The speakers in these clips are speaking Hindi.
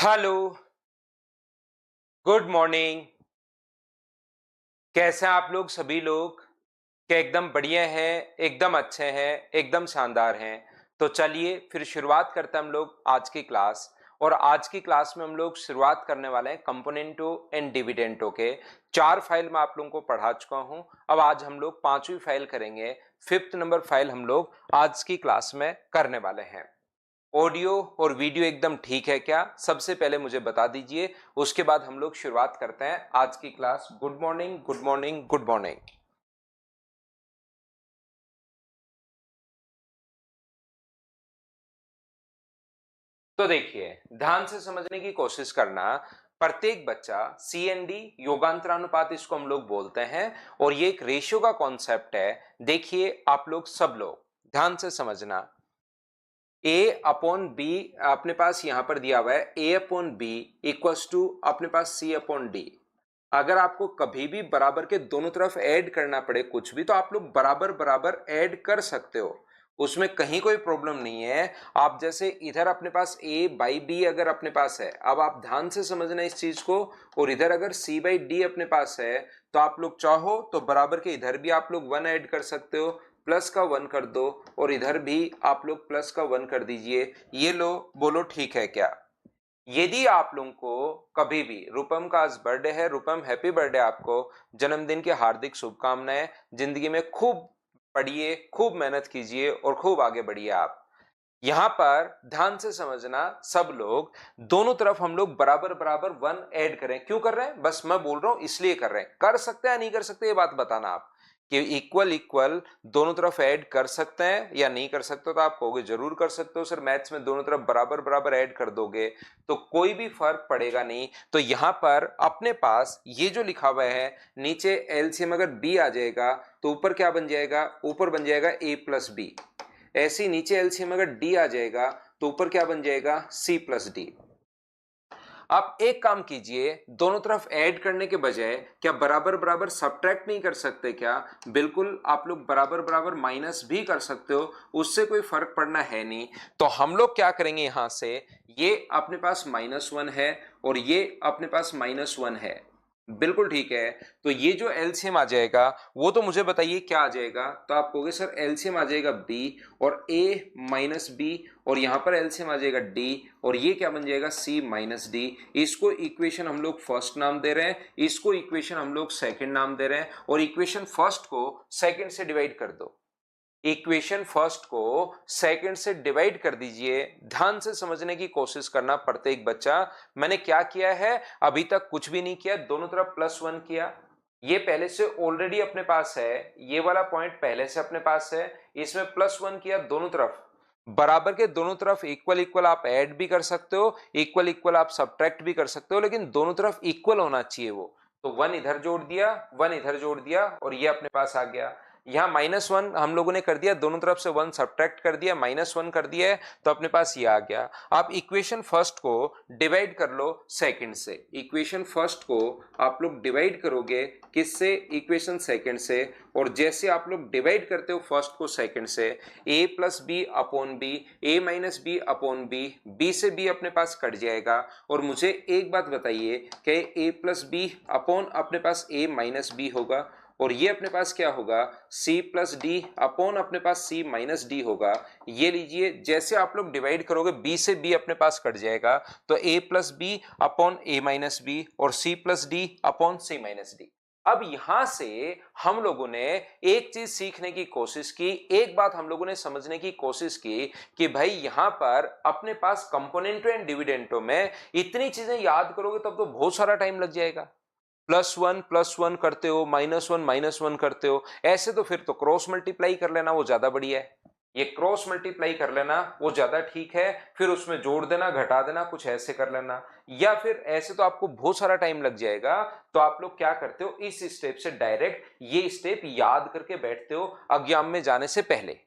Hello, good morning. कैसे हैं आप लोग सभी लोग? क्या एकदम बढ़िया हैं, एकदम अच्छे हैं, एकदम शानदार हैं? तो चलिए फिर शुरुआत करते हैं हम लोग आज की क्लास। और आज की क्लास में हम लोग शुरुआत करने वाले हैं कंपोनेंटो एंड डिविडेंटो के। 4 फाइल मैं आप लोगों को पढ़ा चुका हूं। अब आज हम लोग 5वीं फाइल करेंगे। 5th नंबर फाइल हम लोग आज की क्लास में करने वाले हैं। ऑडियो और वीडियो एकदम ठीक है क्या? सबसे पहले मुझे बता दीजिए, उसके बाद हम लोग शुरुआत करते हैं आज की class. Good morning, good morning, good morning. तो देखिए, ध्यान से समझने की कोशिश करना। प्रत्येक बच्चा CND योगांतरानुपात इसको हम लोग बोलते हैं, और ये एक रेशियो का कॉन्सेप्ट है। देखिए आप लोग सब लोग ध्यान से समझना। ए अपॉन बी अपने पास यहां पर दिया हुआ है, ए अपॉन बी इक्वल्स टू अपने पास सी अपॉन डी। अगर आपको कभी भी बराबर के दोनों तरफ ऐड करना पड़े कुछ भी, तो आप लोग बराबर बराबर ऐड कर सकते हो, उसमें कहीं कोई प्रॉब्लम नहीं है। आप जैसे इधर अपने पास a बाई बी अगर अपने पास है, अब आप ध्यान से समझना इस चीज को, और इधर अगर c बाई डी अपने पास है, तो आप लोग चाहो तो बराबर के इधर भी आप लोग 1 ऐड कर सकते हो, प्लस का 1 कर दो, और इधर भी आप लोग प्लस का 1 कर दीजिए। ये लो, बोलो ठीक है क्या? यदि आप लोगों को कभी भी, रूपम का आज बर्थडे है, रूपम हैप्पी बर्थडे आपको, जन्मदिन की हार्दिक शुभकामनाएं। जिंदगी में खूब पढ़िए, खूब मेहनत कीजिए और खूब आगे बढ़िए आप। यहां पर ध्यान से समझना सब लोग, दोनों तरफ हम लोग बराबर बराबर 1 ऐड करें। क्यों कर रहे हैं? बस मैं बोल रहा हूं इसलिए कर रहे हैं। कर सकते हैं नहीं कर सकते, ये बात बताना आप, कि इक्वल इक्वल दोनों तरफ ऐड कर सकते हैं या नहीं कर सकते। तो आप कहोगे जरूर कर सकते हो सर, मैथ्स में दोनों तरफ बराबर बराबर ऐड कर दोगे तो कोई भी फर्क पड़ेगा नहीं। तो यहां पर अपने पास ये जो लिखा हुआ है, नीचे एलसीएम अगर बी आ जाएगा तो ऊपर क्या बन जाएगा? ऊपर बन जाएगा ए प्लस बी। ऐसी नीचे एलसीएम अगर डी आ जाएगा तो ऊपर क्या बन जाएगा? C plus D. आप एक काम कीजिए, दोनों तरफ ऐड करने के बजाय क्या बराबर बराबर सब्ट्रैक्ट नहीं कर सकते क्या? बिल्कुल, आप लोग बराबर बराबर माइनस भी कर सकते हो, उससे कोई फर्क पड़ना है नहीं। तो हम लोग क्या करेंगे, यहां से ये अपने पास -1 है और ये अपने पास -1 है, बिल्कुल ठीक है। तो ये जो एलसीएम आ जाएगा वो तो मुझे बताइए क्या आ जाएगा? तो आप कहोगे सर एलसीएम आ जाएगा बी और ए माइनस बी, और यहां पर एलसीएम आ जाएगा डी, और ये क्या बन जाएगा? सी माइनस डी। इसको इक्वेशन हम लोग फर्स्ट नाम दे रहे हैं, इसको इक्वेशन हम लोग सेकंड नाम दे रहे हैं, और इक्वेशन फर्स्ट को सेकंड से डिवाइड कर दो। इक्वेशन फर्स्ट को सेकंड से डिवाइड कर दीजिए। ध्यान से समझने की कोशिश करना प्रत्येक बच्चा। मैंने क्या किया है? अभी तक कुछ भी नहीं किया, दोनों तरफ +1 किया। ये पहले से ऑलरेडी अपने पास है, ये वाला पॉइंट पहले से अपने पास है, इसमें +1 किया। दोनों तरफ बराबर के दोनों तरफ इक्वल इक्वल आप ऐड भी कर सकते हो, इक्वल इक्वल आप सब्ट्रैक्ट भी कर सकते हो, लेकिन दोनों तरफ इक्वल होना चाहिए वो। तो 1 इधर जोड़ दिया, 1 इधर जोड़ दिया, और ये अपने पास आ गया। यहाँ -1 हम लोगों ने कर दिया, दोनों तरफ से 1 सब्ट्रैक्ट कर दिया, -1 कर दिया है, तो अपने पास ये आ गया। आप इक्वेशन फर्स्ट को डिवाइड कर लो सेकंड से। इक्वेशन फर्स्ट को आप लोग डिवाइड करोगे किससे? इक्वेशन सेकंड से। और जैसे आप लोग डिवाइड करते हो फर्स्ट को सेकंड से, a plus B upon B, A minus B upon B, B से बी अपने पास कट जाएगा। और मुझे एक बात बताइए कि a प्लस बी अपॉन अपने पास a माइनस बी होगा, और ये अपने पास क्या होगा? c प्लस डी अपॉन अपने पास c माइनस डी होगा। ये लीजिए, जैसे आप लोग डिवाइड करोगे b से b अपने पास कट जाएगा, तो a plus B upon a minus B और c plus D upon c minus D. अब यहां से हम लोगों ने एक चीज सीखने की कोशिश की, एक बात हम लोगों ने समझने की कोशिश की कि भाई यहां पर अपने पास कंपोनेंटो एंड डिविडेंटो में इतनी चीजें याद करोगे तब तो बहुत सारा टाइम लग जाएगा। +1 करते हो, -1 करते हो, ऐसे तो फिर तो क्रॉस मल्टीप्लाई कर लेना वो ज्यादा बढ़िया है। ये क्रॉस मल्टीप्लाई कर लेना वो ज्यादा ठीक है, फिर उसमें जोड़ देना घटा देना कुछ ऐसे कर लेना, या फिर ऐसे तो आपको बहुत सारा टाइम लग जाएगा। तो आप लोग क्या करते हो, इस स्टेप से डायरेक्ट ये स्टेप याद करके बैठते हो एग्जाम में जाने से पहले।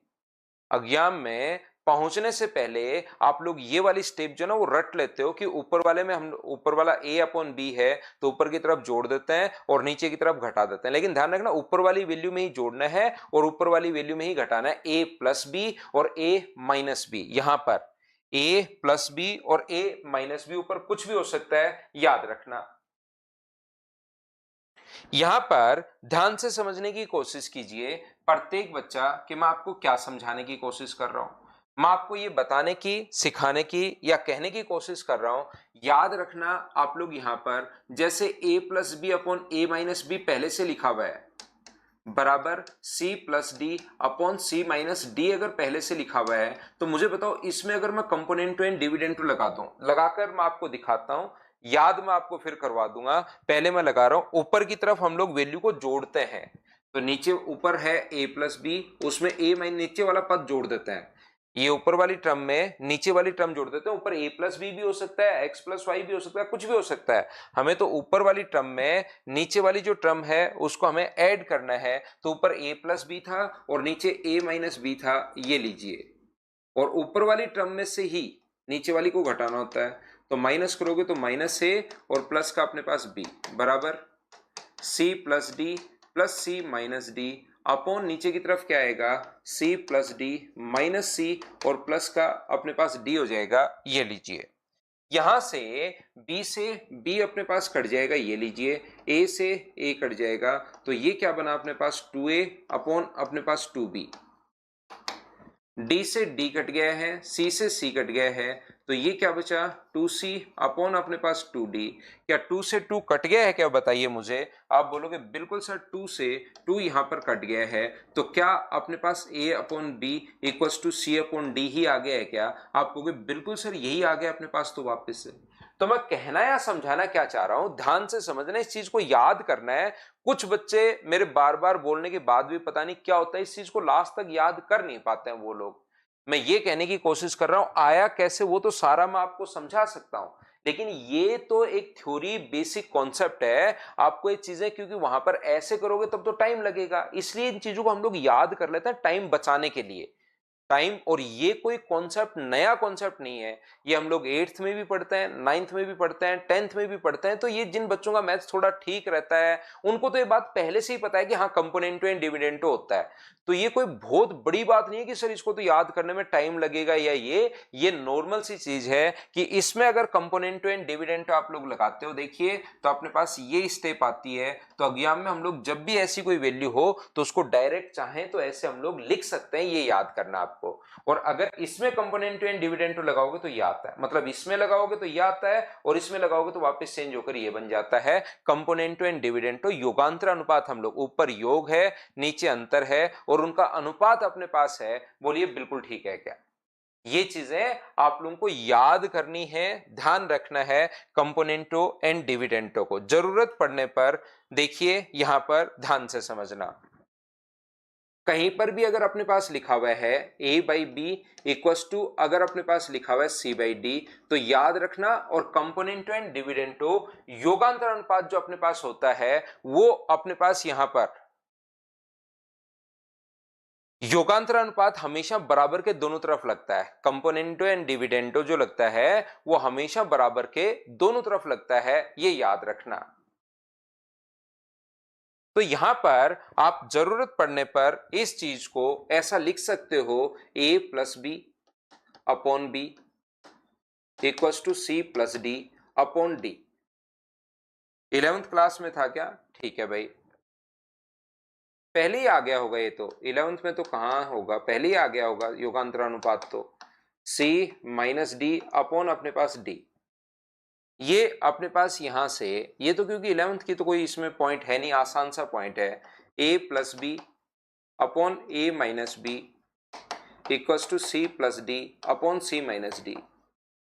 एग्जाम में पहुंचने से पहले आप लोग ये वाली स्टेप जो ना वो रट लेते हो कि ऊपर वाले में हम ऊपर वाला a अपॉन बी है तो ऊपर की तरफ जोड़ देते हैं और नीचे की तरफ घटा देते हैं। लेकिन ध्यान रखना ऊपर वाली वैल्यू में ही जोड़ना है और ऊपर वाली वैल्यू में ही घटाना है, a प्लस बी और a माइनस बी। यहां पर ए प्लस बी और ए माइनस बी, ऊपर कुछ भी हो सकता है, याद रखना। यहां पर ध्यान से समझने की कोशिश कीजिए प्रत्येक बच्चा कि मैं आपको क्या समझाने की कोशिश कर रहा हूं। मैं आपको ये बताने की, सिखाने की या कहने की कोशिश कर रहा हूं। याद रखना आप लोग यहां पर जैसे a plus B upon A minus B पहले से लिखा हुआ है बराबर c plus D upon C minus D, अगर पहले से लिखा हुआ है तो मुझे बताओ इसमें अगर मैं कंपोनेंटो एंड डिविडेंडो लगाता हूं, लगाकर मैं आपको दिखाता हूं, याद मैं आपको फिर करवा दूंगा। पहले मैं लगा रहा हूं, ऊपर की तरफ हम लोग वैल्यू को जोड़ते हैं, तो नीचे ऊपर है a प्लस बी, उसमें a माइनस नीचे वाला पद जोड़ देते हैं, ये ऊपर वाली टर्म में नीचे वाली टर्म जोड़ देते हैं। ऊपर a प्लस बी भी हो सकता है, एक्स प्लस वाई भी हो सकता है, कुछ भी हो सकता है। हमें तो ऊपर वाली टर्म में नीचे वाली जो टर्म है उसको हमें ऐड करना है, तो ऊपर a प्लस बी था और नीचे a माइनस बी था, ये लीजिए। और ऊपर वाली टर्म में से ही नीचे वाली को घटाना होता है, तो माइनस करोगे तो माइनस a और प्लस का अपने पास b बराबर c प्लस डी प्लस सी माइनस डी अपॉन नीचे की तरफ क्या आएगा, c प्लस डी माइनस सी और प्लस का अपने पास d हो जाएगा, ये लीजिए। यहां से b से b अपने पास कट जाएगा, ये लीजिए, a से a कट जाएगा, तो ये क्या बना अपने पास 2a अपॉन अपने पास 2b। d से d कट गया है, c से c कट गया है, तो ये क्या बचा 2c अपॉन अपने पास 2d। क्या 2 से 2 कट गया है क्या, बताइए मुझे। आप बोलोगे बिल्कुल सर 2 से 2 यहां पर कट गया है, तो क्या अपने पास a अपॉन b इक्वल्स टू c अपॉन d ही आ गया है क्या। आप कहोगे बिल्कुल सर यही आ गया अपने पास, तो वापस से। तो मैं कहना या समझाना क्या चाह रहा हूं, ध्यान से समझना, इस चीज को याद करना है। कुछ बच्चे मेरे बार बार बोलने के बाद भी पता नहीं क्या होता है, इस चीज को लास्ट तक याद कर नहीं पाते हैं वो लोग। मैं ये कहने की कोशिश कर रहा हूं आया कैसे वो तो सारा मैं आपको समझा सकता हूं, लेकिन ये तो एक थ्योरी बेसिक कॉन्सेप्ट है। आपको ये चीजें क्योंकि वहां पर ऐसे करोगे तब तो टाइम लगेगा, इसलिए इन चीजों को हम लोग याद कर लेते हैं टाइम बचाने के लिए। टाइम, और ये कोई कॉन्सेप्ट नया कॉन्सेप्ट नहीं है, ये हम लोग 8th में भी पढ़ते हैं, 9th में भी पढ़ते हैं, 10th में भी पढ़ते हैं। तो ये जिन बच्चों का मैथ्स थोड़ा ठीक रहता है उनको तो ये बात पहले से ही पता है कि हाँ कंपोनेंटो एंड डिविडेंडो होता है। तो ये कोई बहुत बड़ी बात नहीं है कि सर इसको तो याद करने में टाइम लगेगा, या ये नॉर्मल सी चीज है कि इसमें अगर कंपोनेंटो एंड डिविडेंडो आप लोग लगाते हो, देखिए तो अपने पास ये स्टेप आती है। तो एग्जाम में हम लोग जब भी ऐसी कोई वैल्यू हो तो उसको डायरेक्ट चाहें तो ऐसे हम लोग लिख सकते हैं, ये याद करना आपको। और अगर इसमें कंपोनेंटो एंड डिविडेंडो लगाओगे तो ये आता है, मतलब इसमें लगाओगे तो ये आता है और इसमें लगाओगे तो वापस चेंज होकर ये बन जाता है कंपोनेंटो एंड डिविडेंडो। योगांतर अनुपात हम लोग, ऊपर योग है नीचे अंतर है और उनका अनुपात अपने पास है, बोलिए बिल्कुल ठीक है क्या। ये चीजें आप लोगों को याद करनी है, ध्यान रखना है कंपोनेंटो एंड डिविडेंडो को। जरूरत पड़ने पर देखिए यहां पर ध्यान से समझना, कहीं पर भी अगर अपने पास लिखा हुआ है a by B equals to, अगर अपने पास लिखा हुआ है c बाई डी, तो याद रखना। और कंपोनेंटो एंड डिविडेंडो योगांतर अनुपात जो अपने पास होता है वो अपने पास यहां पर योगांतर अनुपात हमेशा बराबर के दोनों तरफ लगता है। कंपोनेंटो एंड डिविडेंडो जो लगता है वो हमेशा बराबर के दोनों तरफ लगता है, ये याद रखना। तो यहां पर आप जरूरत पड़ने पर इस चीज को ऐसा लिख सकते हो, a plus B upon B equals to C plus D upon D. 11th class में था क्या, ठीक है भाई, पहले ही आ गया होगा ये तो। 11th में तो कहां होगा, पहले ही आ गया होगा योगांतर अनुपात तो। c माइनस डी अपॉन अपने पास d, ये अपने पास यहां से, ये तो क्योंकि 11th की तो कोई इसमें पॉइंट है नहीं, आसान सा पॉइंट है। a plus B upon a minus B equals to C plus D upon C minus D.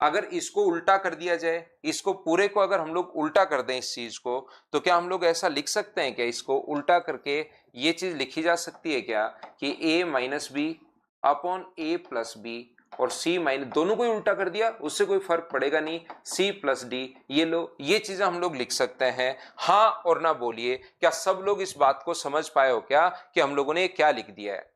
अगर इसको उल्टा कर दिया जाए, इसको पूरे को अगर हम लोग उल्टा कर दें इस चीज को, तो क्या हम लोग ऐसा लिख सकते हैं क्या, इसको उल्टा करके ये चीज लिखी जा सकती है क्या कि a minus B upon a plus B, और c माइनस, दोनों को ही उल्टा कर दिया उससे कोई फर्क पड़ेगा नहीं, c प्लस डी। ये लो, ये चीजें हम लोग लिख सकते हैं। हाँ और ना बोलिए, क्या सब लोग इस बात को समझ पाए हो क्या कि हम लोगों ने क्या लिख दिया है।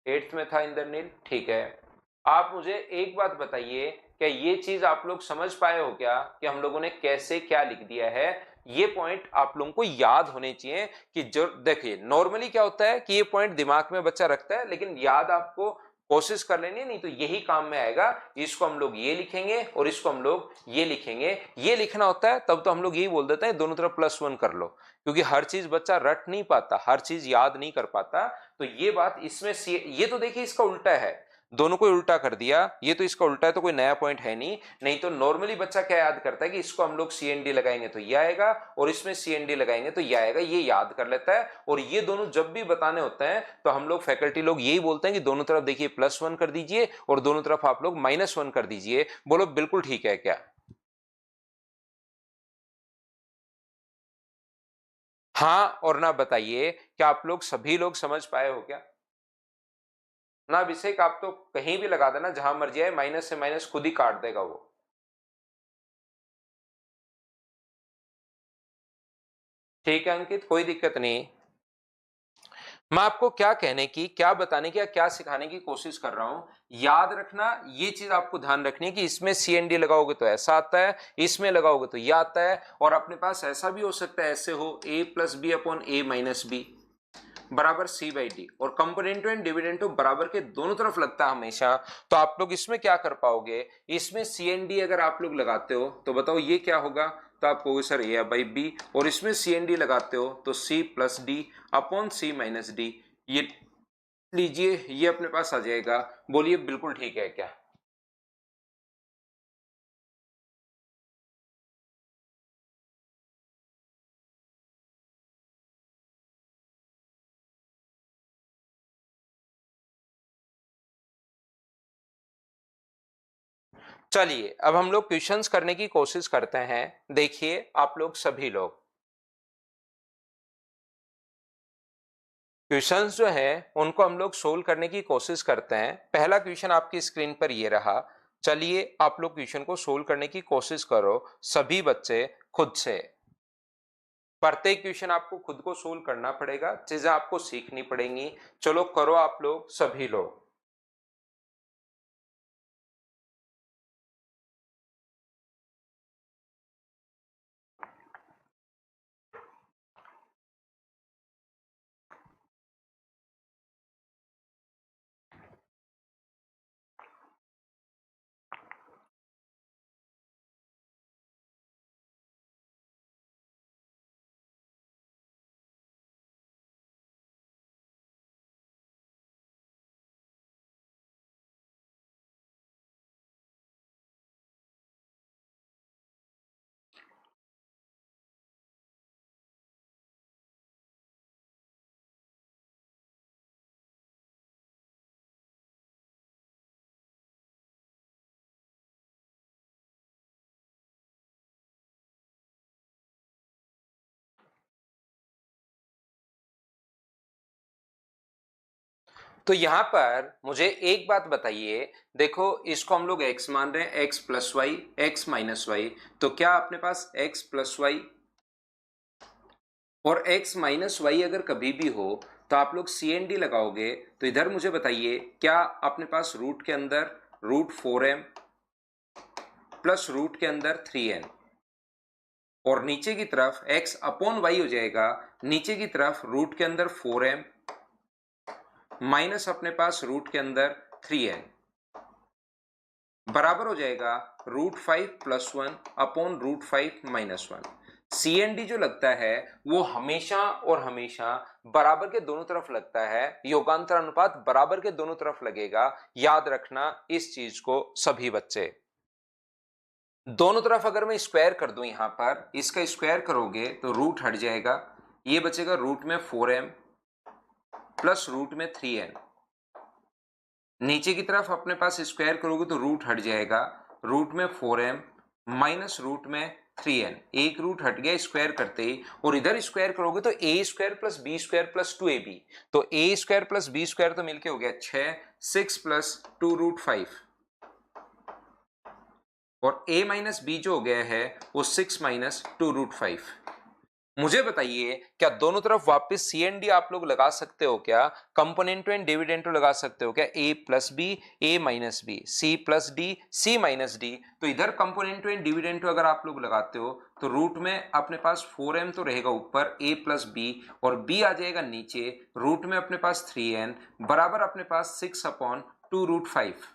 8th में था इंद्रनील, ठीक है। आप मुझे एक बात बताइए, क्या ये चीज आप लोग समझ पाए हो क्या कि हम लोगों ने कैसे क्या लिख दिया है। ये पॉइंट आप लोगों को याद होने चाहिए कि जो देखिए नॉर्मली क्या होता है कि ये पॉइंट दिमाग में बच्चा रखता है लेकिन याद आपको कोशिश कर लेनी है, नहीं तो यही काम में आएगा। इसको हम लोग ये लिखेंगे और इसको हम लोग ये लिखेंगे। ये लिखना होता है तब तो हम लोग यही बोल देते हैं दोनों तरफ +1 कर लो, क्योंकि हर चीज बच्चा रट नहीं पाता, हर चीज याद नहीं कर पाता। तो ये बात इसमें ये तो देखिए इसका उल्टा है, दोनों को उल्टा कर दिया, ये तो इसका उल्टा है, तो कोई नया पॉइंट है नहीं। नहीं तो नॉर्मली बच्चा क्या याद करता है कि इसको हम लोग CND लगाएंगे तो ये आएगा और इसमें CND लगाएंगे तो ये आएगा, ये याद कर लेता है। और ये दोनों जब भी बताने होते हैं तो हम लोग फैकल्टी लोग यही बोलते हैं कि दोनों तरफ देखिए +1 कर दीजिए और दोनों तरफ आप लोग -1 कर दीजिए। बोलो बिल्कुल ठीक है क्या? हाँ और ना बताइए, क्या आप लोग सभी लोग समझ पाए हो क्या? ना अभिषेक, आप तो कहीं भी लगा देना, जहां मर्जी आए, माइनस से माइनस खुद ही काट देगा वो। ठीक है अंकित, कोई दिक्कत नहीं। मैं आपको क्या कहने की, क्या बताने की या क्या सिखाने की कोशिश कर रहा हूं, याद रखना। ये चीज आपको ध्यान रखनी है कि इसमें CND लगाओगे तो ऐसा आता है, इसमें लगाओगे तो ये आता है, और अपने पास ऐसा भी हो सकता है, ऐसे हो a+b/a-b बराबर c/d, और कंपोनेंटो एंड डिविडेंडो बराबर के दोनों तरफ लगता है हमेशा। तो आप लोग इसमें क्या कर पाओगे, इसमें CND अगर आप लोग लगाते हो तो बताओ ये क्या होगा, तो आप कहोगे सर a/b, और इसमें CND लगाते हो तो c+d/c-d। ये लीजिए, ये अपने पास आ जाएगा। बोलिए बिल्कुल ठीक है क्या? चलिए अब हम लोग क्वेश्चंस करने की कोशिश करते हैं। देखिए आप लोग सभी लोग क्वेश्चंस जो है उनको हम लोग सोल्व करने की कोशिश करते हैं। पहला क्वेश्चन आपकी स्क्रीन पर ये रहा। चलिए आप लोग क्वेश्चन को सोल्व करने की कोशिश करो सभी बच्चे खुद से। प्रत्येक क्वेश्चन आपको खुद को सोल्व करना पड़ेगा, चीजें आपको सीखनी पड़ेंगी। चलो करो आप लोग सभी लोग। तो यहां पर मुझे एक बात बताइए, देखो इसको हम लोग x मान रहे हैं, x+y x-y, तो क्या अपने पास x+y और x-y अगर कभी भी हो तो आप लोग CND लगाओगे तो इधर मुझे बताइए, क्या अपने पास रूट के अंदर √4m प्लस रूट के अंदर 3n, और नीचे की तरफ x/y हो जाएगा, नीचे की तरफ रूट के अंदर 4m माइनस अपने पास रूट के अंदर 3n बराबर हो जाएगा √5 + 1/√5 - 1। CND जो लगता है वो हमेशा और हमेशा बराबर के दोनों तरफ लगता है, योगांतर अनुपात बराबर के दोनों तरफ लगेगा। याद रखना इस चीज को सभी बच्चे। दोनों तरफ अगर मैं स्क्वायर कर दूं, यहां पर इसका स्क्वायर करोगे तो रूट हट जाएगा, ये बचेगा रूट में 4m प्लस रूट में 3n। नीचे की तरफ अपने पास स्क्वायर करोगे तो रूट हट जाएगा, रूट में 4m माइनस रूट में 3n, एक रूट हट गया स्क्वायर करते ही, और इधर स्क्वायर करोगे तो a² + b² + 2ab, तो a² + b² तो मिलके हो गया 6, 6 + 2√5, और a - b जो हो गया है वो 6 - 2√5। मुझे बताइए क्या दोनों तरफ वापस CND आप लोग लगा सकते हो क्या, कंपोनेंटो एंड डिविडेंडो लगा सकते हो क्या, a+b a-b c+d c-d। तो इधर कंपोनेंटो एंड डिविडेंडो अगर आप लोग लगाते हो तो रूट में अपने पास 4m तो रहेगा ऊपर a+b, और b आ जाएगा नीचे, रूट में अपने पास 3n बराबर अपने पास 6 2√5।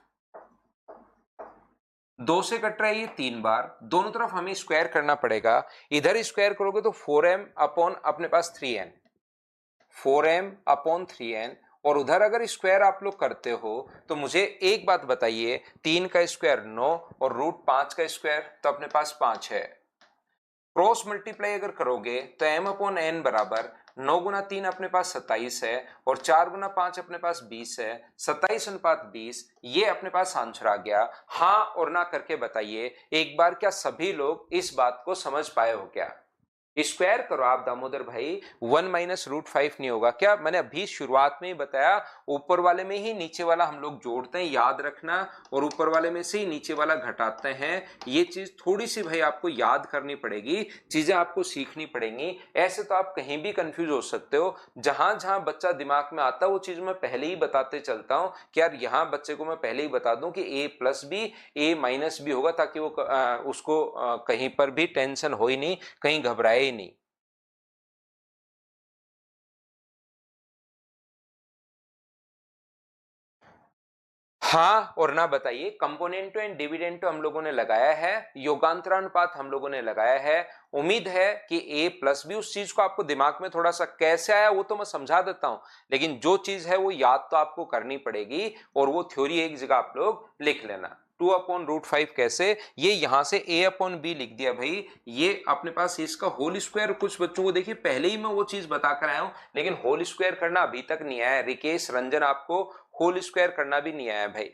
2 से कट रहा है ये 3 बार, दोनों तरफ हमें स्क्वायर करना पड़ेगा। इधर स्क्वायर करोगे तो 4m अपॉन अपने पास 3n, 4m अपॉन 3n, और उधर अगर स्क्वायर आप लोग करते हो तो मुझे एक बात बताइए, 3 का स्क्वायर 9 और √5 का स्क्वायर तो अपने पास 5 है। क्रॉस मल्टीप्लाई अगर करोगे तो m अपॉन n बराबर 9 गुना 3 अपने पास 27 है और 4 गुना 5 अपने पास 20 है, 27/20, ये अपने पास आंसर आ गया। हाँ और ना करके बताइए एक बार, क्या सभी लोग इस बात को समझ पाए हो क्या? स्क्वायर करो आप दामोदर भाई, 1 माइनस √5 नहीं होगा क्या? मैंने अभी शुरुआत में ही बताया, ऊपर वाले में ही नीचे वाला हम लोग जोड़ते हैं, याद रखना, और ऊपर वाले में से ही नीचे वाला घटाते हैं। ये चीज थोड़ी सी भाई आपको याद करनी पड़ेगी, चीजें आपको सीखनी पड़ेंगी। ऐसे तो आप कहीं भी कंफ्यूज हो सकते हो। जहां जहां बच्चा दिमाग में आता है वो चीज मैं पहले ही बताते चलता हूं कि यार यहाँ बच्चे को मैं पहले ही बता दूं कि a+b a- होगा, ताकि वो उसको कहीं पर भी टेंशन हो ही नहीं, कहीं घबराए ही नहीं। हाँ और ना बताइए, कंपोनेंटो एंड डिविडेंटो हम लोगों ने लगाया है, योगांतरानुपात हम लोगों ने लगाया है। उम्मीद है कि a+b, उस चीज को आपको दिमाग में थोड़ा सा कैसे आया वो तो मैं समझा देता हूं, लेकिन जो चीज है वो याद तो आपको करनी पड़ेगी, और वो थ्योरी एक जगह आप लोग लिख लेना। 2/√5 कैसे, ये यहां से a/b लिख दिया भाई, ये अपने पास इसका होल स्क्वायर। कुछ बच्चों को देखिए पहले ही मैं वो चीज बताकर आया हूं, लेकिन होल स्क्वायर करना अभी तक नहीं आया। रिकेश रंजन, आपको होल स्क्वायर करना भी नहीं आया भाई।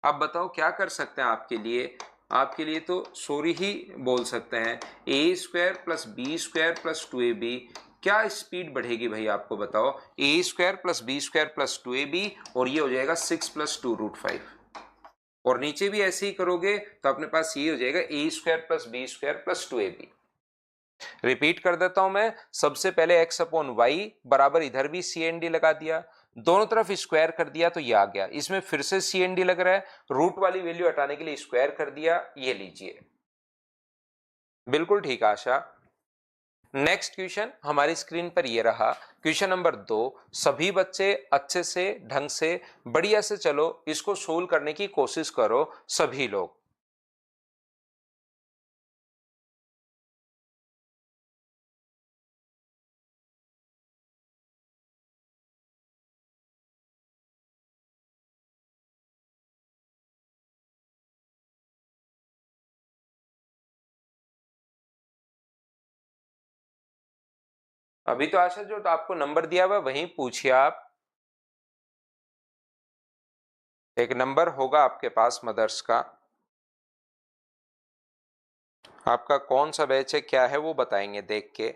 आप बताओ क्या कर सकते हैं आपके लिए? आपके लिए तो सॉरी ही बोल सकते हैं, a² + b² + 2ab। क्या स्पीड बढ़ेगी भाई आपको बताओ? a² + b² + 2ab, और ये हो जाएगा 6 + 2√5, और नीचे भी ऐसे ही करोगे तो अपने पास ये हो जाएगा a² + b² + 2ab। रिपीट कर देता हूं मैं, सबसे पहले x/y बराबर, इधर भी सी एन डी लगा दिया, दोनों तरफ स्क्वायर कर दिया तो ये आ गया। इसमें फिर से सी एन डी लग रहा है, रूट वाली वैल्यू हटाने के लिए स्क्वायर कर दिया, ये लीजिए। बिल्कुल ठीक आशा। नेक्स्ट क्वेश्चन हमारी स्क्रीन पर ये रहा, क्वेश्चन नंबर 2। सभी बच्चे अच्छे से, ढंग से, बढ़िया से चलो इसको सोल्व करने की कोशिश करो सभी लोग। अभी तो आशा जो तो आपको नंबर दिया हुआ वहीं पूछिए आप। एक नंबर होगा आपके पास मदर्स का, आपका कौन सा बैच है क्या है वो बताएंगे देख के।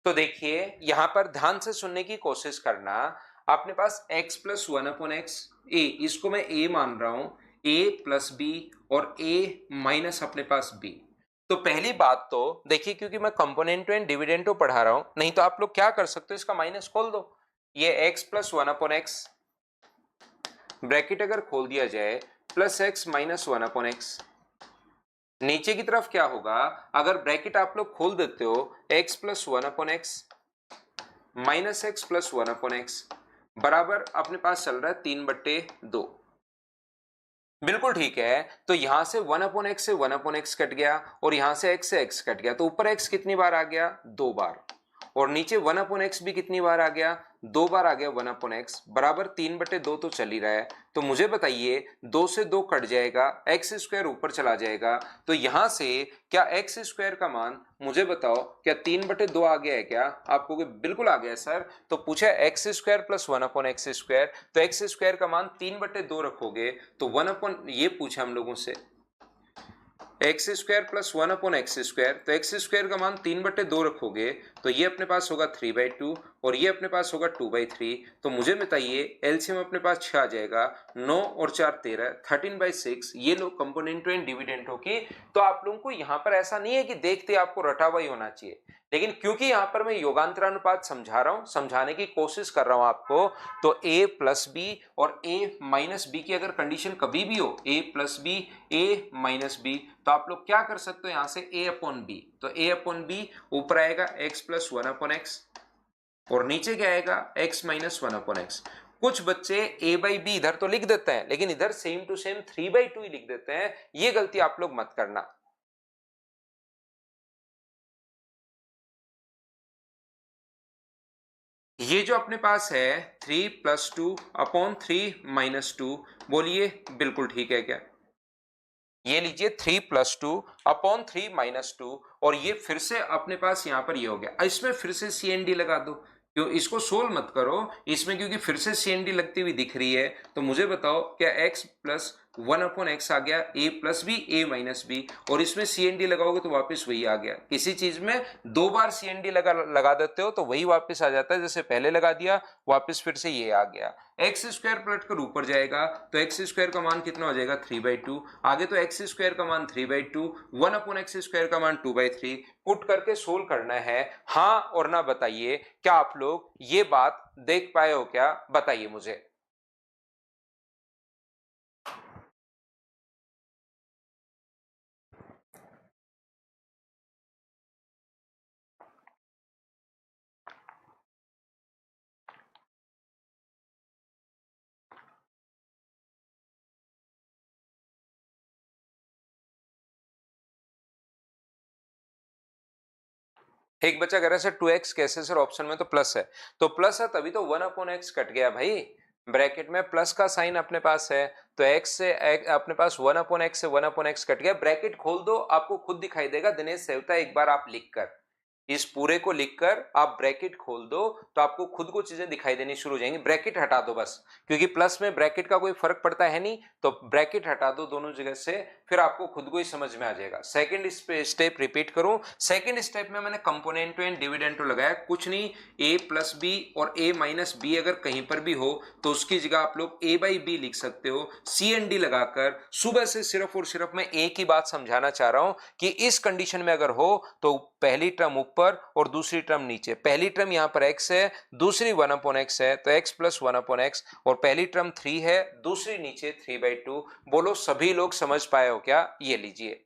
तो देखिए यहां पर ध्यान से सुनने की कोशिश करना। अपने पास x+1/x, a इसको मैं a मान रहा हूं, a+b और a- अपने पास b। तो पहली बात तो देखिए, क्योंकि मैं कंपोनेंटो एंड डिविडेंटो पढ़ा रहा हूं, नहीं तो आप लोग क्या कर सकते हो, इसका माइनस खोल दो। ये x+1/x, ब्रैकेट अगर खोल दिया जाए, +x-1/x, नीचे की तरफ क्या होगा, अगर ब्रैकेट आप लोग खोल देते हो, x+1/x -x+1/x बराबर अपने पास चल रहा है 3/2। बिल्कुल ठीक है, तो यहां से 1/x से 1/x कट गया, और यहां से x कट गया, तो ऊपर x कितनी बार आ गया? 2 बार, और नीचे 1/x भी कितनी बार आ गया? 2 बार आ गया 1/x, बराबर 3/2 तो चल ही रहा है। तो मुझे बताइए, 2 से 2 कट जाएगा, x² ऊपर चला जाएगा, तो यहां से क्या x² का मान, मुझे बताओ, क्या 3/2 आ गया है क्या? आपको बिल्कुल आ गया सर। तो पूछा x² + 1/x², तो x² का मान 3/2 रखोगे तो 1 ये पूछा हम लोगों से, x² + 1/x², तो x² का मान 3/2 रखोगे तो ये अपने पास होगा 3/2 और ये अपने पास होगा 2/3। तो मुझे बताइए एलसीएम अपने पास 6 आ जाएगा, 9 और 4 13, 13/6 ये लोग कंपोनेंटों एंड डिविडेंडों की। तो आप लोगों को यहाँ पर ऐसा नहीं है कि देखते आपको रटा हुआ ही होना चाहिए, लेकिन क्योंकि यहाँ पर मैं योगांतरानुपात समझा रहा हूं, समझाने की कोशिश कर रहा हूं आपको, तो a प्लस बी और a माइनस बी की अगर कंडीशन कभी भी हो a plus B a minus B, तो आप लोग क्या कर सकते हो यहां से a अपॉन बी, तो a अपॉन बी ऊपर आएगा x प्लस 1 अपॉन एक्स और नीचे क्या आएगा x माइनस 1 अपॉन एक्स। कुछ बच्चे a बाई बी इधर तो लिख देते हैं लेकिन इधर सेम टू सेम 3/2 ही लिख देते हैं, ये गलती आप लोग मत करना। ये जो अपने पास है 3 प्लस 2 अपॉन 3 माइनस 2, बोलिए बिल्कुल ठीक है क्या? ये लीजिए 3 प्लस 2 अपॉन 3 माइनस 2 और ये फिर से अपने पास यहां पर ये हो गया। इसमें फिर से सी एन डी लगा दो, क्यों इसको सोल्व मत करो इसमें, क्योंकि फिर से सी एन डी लगती हुई दिख रही है। तो मुझे बताओ क्या x प्लस 1 अपॉन एक्स आ गया a plus B a minus B, और इसमें सी एन डी लगाओगे तो वापस वही आ गया। किसी चीज में दो बार सी एन डी लगा देते हो तो वही वापस आ जाता है, जैसे पहले लगा दिया वापस फिर से ये आ गया। एक्स स्क्वायर पलट कर ऊपर जाएगा तो एक्स स्क्वायर का मान कितना हो जाएगा 3/2, आगे तो एक्स स्क्वायर का मान 3/2, 1 अपॉन एक्स स्क्वायर का मान 2/3, पुट करके सोल्व करना है। हाँ और ना बताइए क्या आप लोग ये बात देख पाए हो क्या, बताइए मुझे। एक बच्चा कह रहा है सर 2x कैसे सर, ऑप्शन में तो प्लस है, तो प्लस है तभी तो 1 अपॉन एक्स कट गया भाई, ब्रैकेट में प्लस का साइन अपने पास है तो x से अपने पास 1 अपॉन एक्स से 1 अपॉन एक्स कट गया। ब्रैकेट खोल दो आपको खुद दिखाई देगा, दिनेश सेवता एक बार आप लिख कर इस पूरे को लिखकर आप ब्रैकेट खोल दो तो आपको खुद को चीजें दिखाई देनी शुरू हो जाएंगी। ब्रैकेट हटा दो बस, क्योंकि प्लस में ब्रैकेट का कोई फर्क पड़ता है नहीं, तो ब्रैकेट हटा दो दोनों जगह से, फिर आपको खुद को ही समझ में आ जाएगा। सेकंड स्टेप रिपीट करूं, सेकंड स्टेप में मैंने कंपोनेंटो एंड डिविडेंडो लगाया, कुछ नहीं a प्लस बी और a माइनस बी अगर कहीं पर भी हो तो उसकी जगह आप लोग a बाई बी लिख सकते हो सी एन डी लगाकर। सुबह से सिर्फ और सिर्फ मैं एक ही बात समझाना चाह रहा हूं कि इस कंडीशन में अगर हो तो पहली टर्म ऊपर और दूसरी टर्म नीचे, पहली टर्म यहां पर x है दूसरी 1 अपॉन एक्स है तो x प्लस 1 अपॉन एक्स, और पहली टर्म 3 है दूसरी नीचे 3/2। बोलो सभी लोग समझ पाए हो क्या? ये लीजिए।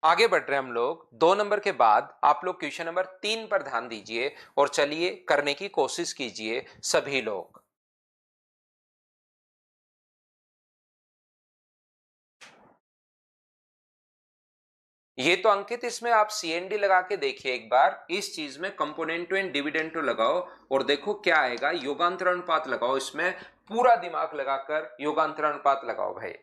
आगे बढ़ रहे हैं हम लोग, 2 नंबर के बाद आप लोग क्वेश्चन नंबर 3 पर ध्यान दीजिए और चलिए करने की कोशिश कीजिए सभी लोग। ये तो अंकित इसमें आप सीएनडी लगा के देखिए एक बार, इस चीज में कंपोनेंटो एंड डिविडेंडो लगाओ और देखो क्या आएगा। योगांतरानुपात लगाओ, इसमें पूरा दिमाग लगाकर योगांतरानुपात लगाओ भाई।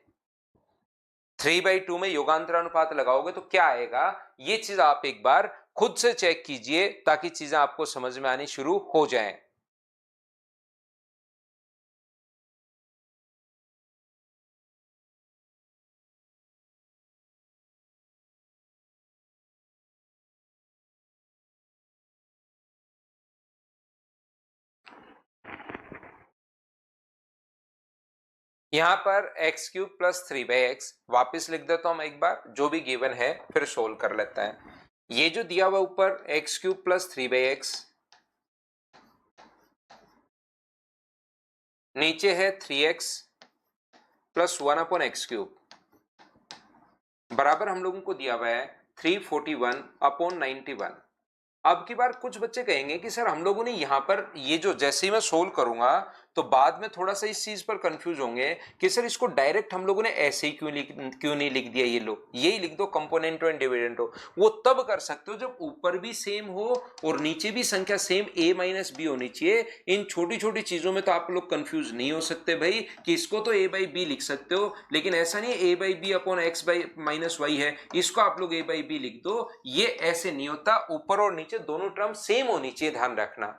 3/2 में योगांतरानुपात लगाओगे तो क्या आएगा, ये चीज आप एक बार खुद से चेक कीजिए ताकि चीजें आपको समझ में आनी शुरू हो जाएं। यहां पर एक्स क्यूब प्लस 3/x वापिस लिख देता हूं मैं एक बार, जो भी गिवन है फिर सोल्व कर लेते हैं। ये जो दिया हुआ ऊपर एक्स क्यूब प्लस 3/x, नीचे है 3x plus 1 upon x cube, बराबर हम लोगों को दिया हुआ है 341 अपॉन 91। अब की बार कुछ बच्चे कहेंगे कि सर हम लोगों ने यहां पर ये जो जैसे ही मैं सोल्व करूंगा तो बाद में थोड़ा सा इस चीज पर कंफ्यूज होंगे कि सर इसको डायरेक्ट हम लोगों ने ऐसे ही क्यों नहीं लिख दिया, ये लो यही लिख दो कंपोनेंटो एंड डिविडेंडो। वो तब कर सकते हो जब ऊपर भी सेम हो और नीचे भी संख्या सेम a माइनस बी होनी चाहिए। इन छोटी छोटी चीजों में तो आप लोग कंफ्यूज नहीं हो सकते भाई कि इसको तो a बाई बी लिख सकते हो, लेकिन ऐसा नहीं a by B upon X by minus Y है, इसको आप लोग a बाई बी लिख दो। ये ऐसे नहीं होता, ऊपर और नीचे दोनों टर्म सेम होनी चाहिए, ध्यान रखना।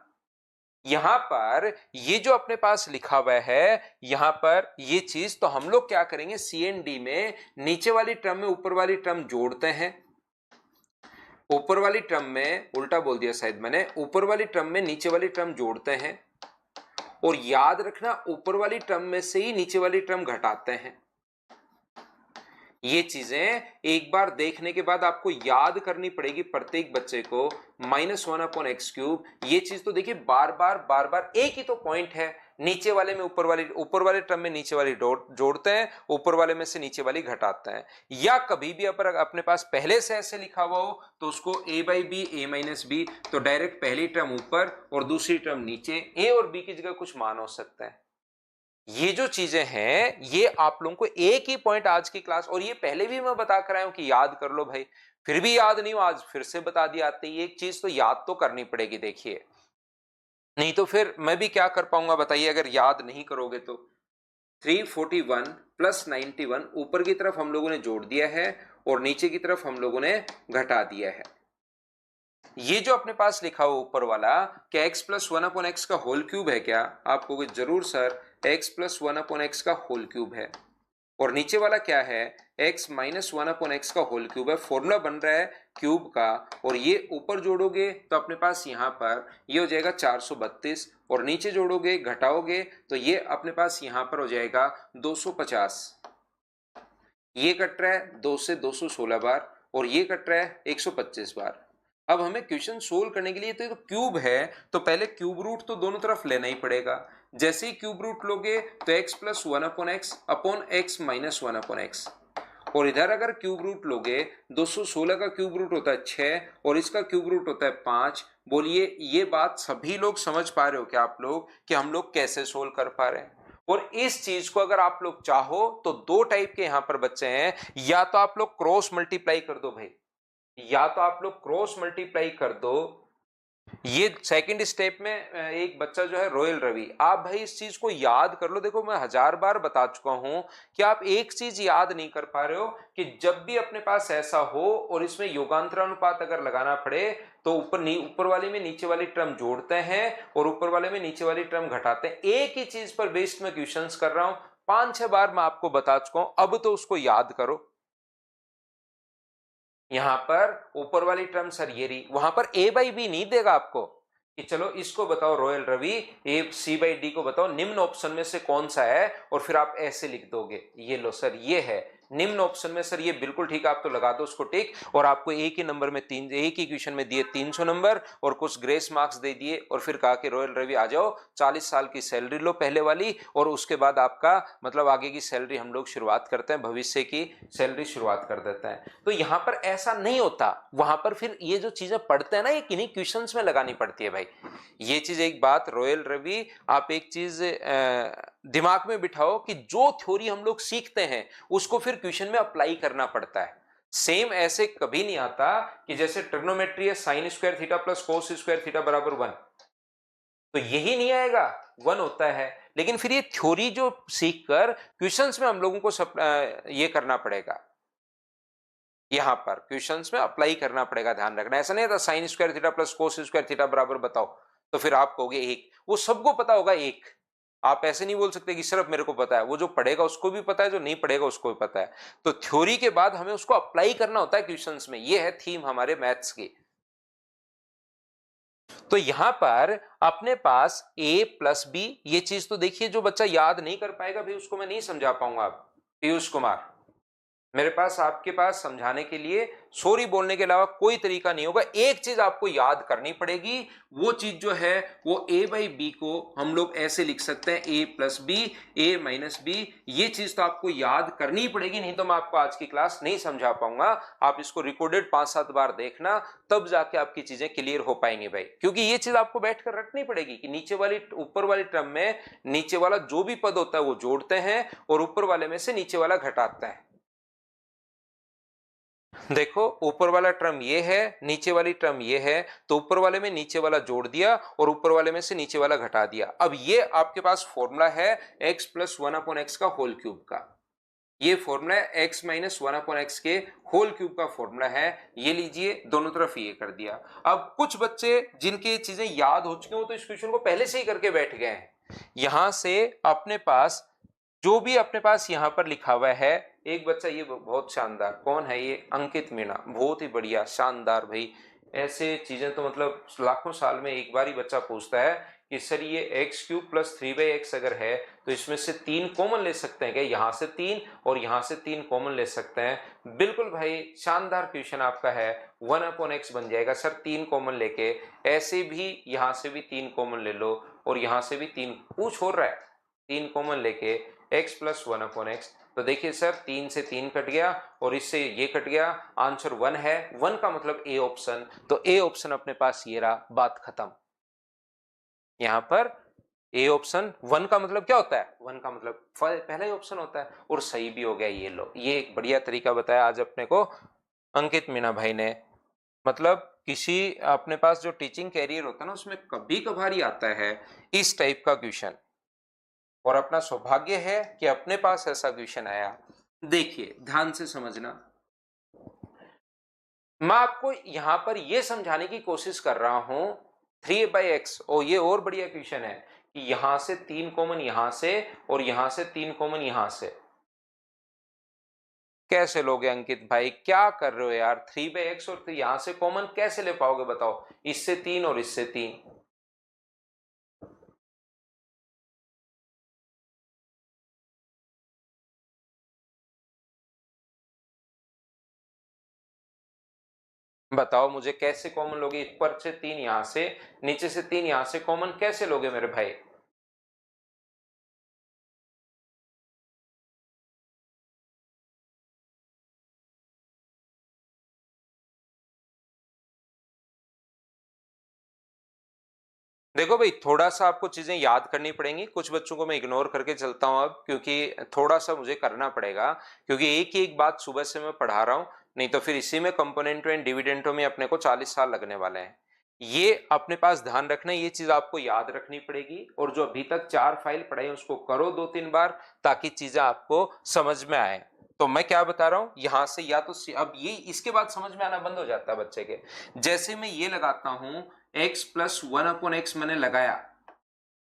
यहां पर ये जो अपने पास लिखा हुआ है, यहां पर ये चीज, तो हम लोग क्या करेंगे, सी एंड डी में नीचे वाली टर्म में ऊपर वाली टर्म जोड़ते हैं। ऊपर वाली टर्म में, उल्टा बोल दिया शायद मैंने, ऊपर वाली टर्म में नीचे वाली टर्म जोड़ते हैं, और याद रखना ऊपर वाली टर्म में से ही नीचे वाली टर्म घटाते हैं। ये चीजें एक बार देखने के बाद आपको याद करनी पड़ेगी प्रत्येक बच्चे को, -1/x³। ये चीज तो देखिए बार बार एक ही तो पॉइंट है, नीचे वाले में ऊपर वाले टर्म में नीचे वाली जोड़ते हैं, ऊपर वाले में से नीचे वाली घटाते हैं। या कभी भी अगर अपने पास पहले से ऐसे लिखा हुआ हो तो उसको a/b a-b, तो डायरेक्ट पहली टर्म ऊपर और दूसरी टर्म नीचे, a और b की जगह कुछ मान हो सकता है। ये जो चीजें हैं ये आप लोगों को एक ही पॉइंट आज की क्लास, और ये पहले भी मैं बता कर आया हूं कि याद कर लो भाई, फिर भी याद नहीं हो, आज फिर से बता दिया। आते ही एक चीज तो याद तो करनी पड़ेगी, देखिए, नहीं तो फिर मैं भी क्या कर पाऊंगा बताइए अगर याद नहीं करोगे तो। 341 + 91 ऊपर की तरफ हम लोगों ने जोड़ दिया है और नीचे की तरफ हम लोगों ने घटा दिया है। ये जो अपने पास लिखा हुआ ऊपर वाला, क्या x + 1/x का होल क्यूब है क्या? आप कहोगे जरूर सर, x + 1/x का होल क्यूब है। और नीचे वाला क्या है, x - 1/x का होल क्यूब है। फॉर्मूला बन रहा है क्यूब का, और ये ऊपर जोड़ोगे तो अपने पास यहां पर ये हो जाएगा 432, और नीचे जोड़ोगे घटाओगे तो ये अपने पास यहां पर हो जाएगा 250। ये कट रहा है 2 से 216 बार, और ये कट रहा है 125 बार। अब हमें क्वेश्चन सोल्व करने के लिए तो क्यूब है, तो पहले क्यूब रूट तो दोनों तरफ लेना ही पड़ेगा। जैसे ही क्यूब रूट लोगे तो x + 1/x upon x - 1/x, और इधर अगर क्यूब रूट लोगे, 216 का क्यूब रूट होता है 6 और इसका क्यूब रूट होता है 5। बोलिए ये बात सभी लोग समझ पा रहे हो क्या आप लोग, कि हम लोग कैसे सोल्व कर पा रहे हैं? और इस चीज को अगर आप लोग चाहो तो दो टाइप के यहां पर बच्चे हैं, या तो आप लोग क्रॉस मल्टीप्लाई कर दो भाई, या तो आप लोग क्रॉस मल्टीप्लाई कर दो। ये सेकंड स्टेप में एक बच्चा जो है रॉयल रवि, आप भाई इस चीज को याद कर लो। देखो मैं 1000 बार बता चुका हूं कि आप एक चीज याद नहीं कर पा रहे हो, कि जब भी अपने पास ऐसा हो और इसमें योगांतरानुपात अगर लगाना पड़े तो ऊपर वाले में नीचे वाली टर्म जोड़ते हैं और ऊपर वाले में नीचे वाली टर्म घटाते हैं। एक ही चीज पर बेस्ड मैं क्वेश्चंस कर रहा हूं, 5-6 बार मैं आपको बता चुका हूं, अब तो उसको याद करो। यहां पर ऊपर वाली टर्म सर ये रही, वहां पर a/b नहीं देगा आपको कि चलो इसको बताओ रॉयल रवि, c/d को बताओ निम्न ऑप्शन में से कौन सा है, और फिर आप ऐसे लिख दोगे। ये लो सर ये है निम्न ऑप्शन में, सर ये बिल्कुल ठीक है, आप तो लगा दो उसको टिक। और आपको एक ही नंबर में एक ही क्वेश्चन में दिए 300 नंबर और कुछ ग्रेस मार्क्स दे दिए, और फिर कहा कि रॉयल रवि आ जाओ 40 साल की सैलरी लो पहले वाली, और उसके बाद आपका मतलब आगे की सैलरी हम लोग शुरुआत करते हैं, भविष्य की सैलरी शुरुआत कर देते हैं। तो यहां पर ऐसा नहीं होता, वहां पर फिर ये जो चीजें पढ़ते हैं ना, ये किन्हीं क्वेश्चंस में लगानी पड़ती है भाई। ये चीज एक बात रॉयल रवि, आप एक चीज दिमाग में बिठाओ कि जो थ्योरी हम लोग सीखते हैं उसको फिर क्वेश्चन में अप्लाई करना पड़ता है। सेम ऐसे कभी नहीं आता कि जैसे ट्रिग्नोमेट्री है sin² थीटा + cos² थीटा = 1, तो यही नहीं आएगा, 1 होता है। लेकिन फिर ये थ्योरी जो सीखकर क्वेश्चंस में हम लोगों को ये करना पड़ेगा, यहां पर क्वेश्चंस में अप्लाई करना पड़ेगा, ध्यान रखना। ऐसा नहीं था sin² थीटा + cos² थीटा बराबर बताओ, तो फिर आप कहोगे 1, वो सबको पता होगा 1। आप ऐसे नहीं बोल सकते कि सिर्फ मेरे को पता है, वो जो पढ़ेगा उसको भी पता है, जो नहीं पढ़ेगा उसको भी पता है। तो थ्योरी के बाद हमें उसको अप्लाई करना होता है क्वेश्चंस में, ये है थीम हमारे मैथ्स की। तो यहां पर अपने पास a + b, ये चीज तो देखिए, जो बच्चा याद नहीं कर पाएगा भाई उसको मैं नहीं समझा पाऊंगा। पीयूष कुमार, मेरे पास आपके पास समझाने के लिए सॉरी बोलने के अलावा कोई तरीका नहीं होगा। एक चीज आपको याद करनी पड़ेगी, वो चीज जो है वो a/b को हम लोग ऐसे लिख सकते हैं a + b a - b। ये चीज तो आपको याद करनी पड़ेगी, नहीं तो मैं आपको आज की क्लास नहीं समझा पाऊंगा। आप इसको रिकॉर्डेड 5-7 बार देखना, तब जाके आपकी चीजें क्लियर हो पाएंगी भाई, क्योंकि ये चीज आपको बैठकर रखनी पड़ेगी कि नीचे वाली ऊपर वाली टर्म में नीचे वाला जो भी पद होता है वो जोड़ते हैं और ऊपर वाले में से नीचे वाला घटाते हैं। देखो ऊपर वाला टर्म ये है, नीचे वाली टर्म ये है, तो ऊपर वाले में नीचे वाला जोड़ दिया और ऊपर वाले में से नीचे वाला घटा दिया। अब ये आपके पास फॉर्मूला है x + 1/x का होल क्यूब का। ये formula x minus one upon x के होल क्यूब का फॉर्मूला है। ये लीजिए, दोनों तरफ ये कर दिया। अब कुछ बच्चे जिनके चीजें याद हो चुकी हो तो इस क्वेश्चन को पहले से ही करके बैठ गए हैं। यहां से अपने पास जो भी अपने पास यहां पर लिखा हुआ है, एक बच्चा ये बहुत शानदार, कौन है ये, अंकित मीणा, बहुत ही बढ़िया शानदार भाई। ऐसे चीजें तो मतलब लाखों साल में एक बार ही बच्चा पूछता है कि सर ये एक्स क्यूब प्लस 3/x अगर है तो इसमें से 3 कॉमन ले सकते हैं क्या, यहां से 3 और यहां से 3 कॉमन ले सकते हैं। बिल्कुल भाई, शानदार क्वेश्चन आपका है। 1/x बन जाएगा सर 3 कॉमन लेके। ऐसे भी यहां से भी 3 कॉमन ले लो और यहां से भी 3 पूछ हो रहा है, 3 कॉमन लेके x प्लस 1/x। तो देखिए सर 3 से 3 कट गया और इससे ये कट गया, आंसर 1 है। 1 का मतलब ए ऑप्शन, तो ए ऑप्शन अपने पास ये रहा, बात खत्म। यहां पर ए ऑप्शन, 1 का मतलब क्या होता है, 1 का मतलब पहला ही ऑप्शन होता है, और सही भी हो गया। ये लो, ये एक बढ़िया तरीका बताया आज अपने को अंकित मीणा भाई ने। मतलब किसी अपने पास जो टीचिंग कैरियर होता है ना, उसमें कभी कभार ही आता है इस टाइप का क्वेश्चन, और अपना सौभाग्य है कि अपने पास ऐसा क्वेश्चन आया। देखिए ध्यान से समझना, मैं आपको यहां पर यह समझाने की कोशिश कर रहा हूं 3/x, और ये और बढ़िया क्वेश्चन है कि यहां से 3 कॉमन यहां से और यहां से 3 कॉमन यहां से कैसे लोगे अंकित भाई, क्या कर रहे हो यार, 3/x और यहां से कॉमन कैसे ले पाओगे बताओ, इससे 3 और इससे 3। बताओ मुझे कैसे कॉमन लोगे, ऊपर से 3 यहां से, नीचे से 3 यहां से, कॉमन कैसे लोगे मेरे भाई। देखो भाई, थोड़ा सा आपको चीजें याद करनी पड़ेंगी, कुछ बच्चों को मैं इग्नोर करके चलता हूं अब, क्योंकि थोड़ा सा मुझे करना पड़ेगा, क्योंकि एक ही एक बात सुबह से मैं पढ़ा रहा हूं, नहीं तो फिर इसी में कंपोनेंटों एंड डिविडेंटों में अपने को 40 साल लगने वाले हैं। ये अपने पास ध्यान रखना, ये चीज आपको याद रखनी पड़ेगी, और जो अभी तक 4 फाइल पढ़ाई उसको करो 2-3 बार, ताकि चीजें आपको समझ में आए। तो मैं क्या बता रहा हूं, यहां से या तो अब ये इसके बाद समझ में आना बंद हो जाता है बच्चे के। जैसे मैं ये लगाता हूं x प्लस 1/x मैंने लगाया,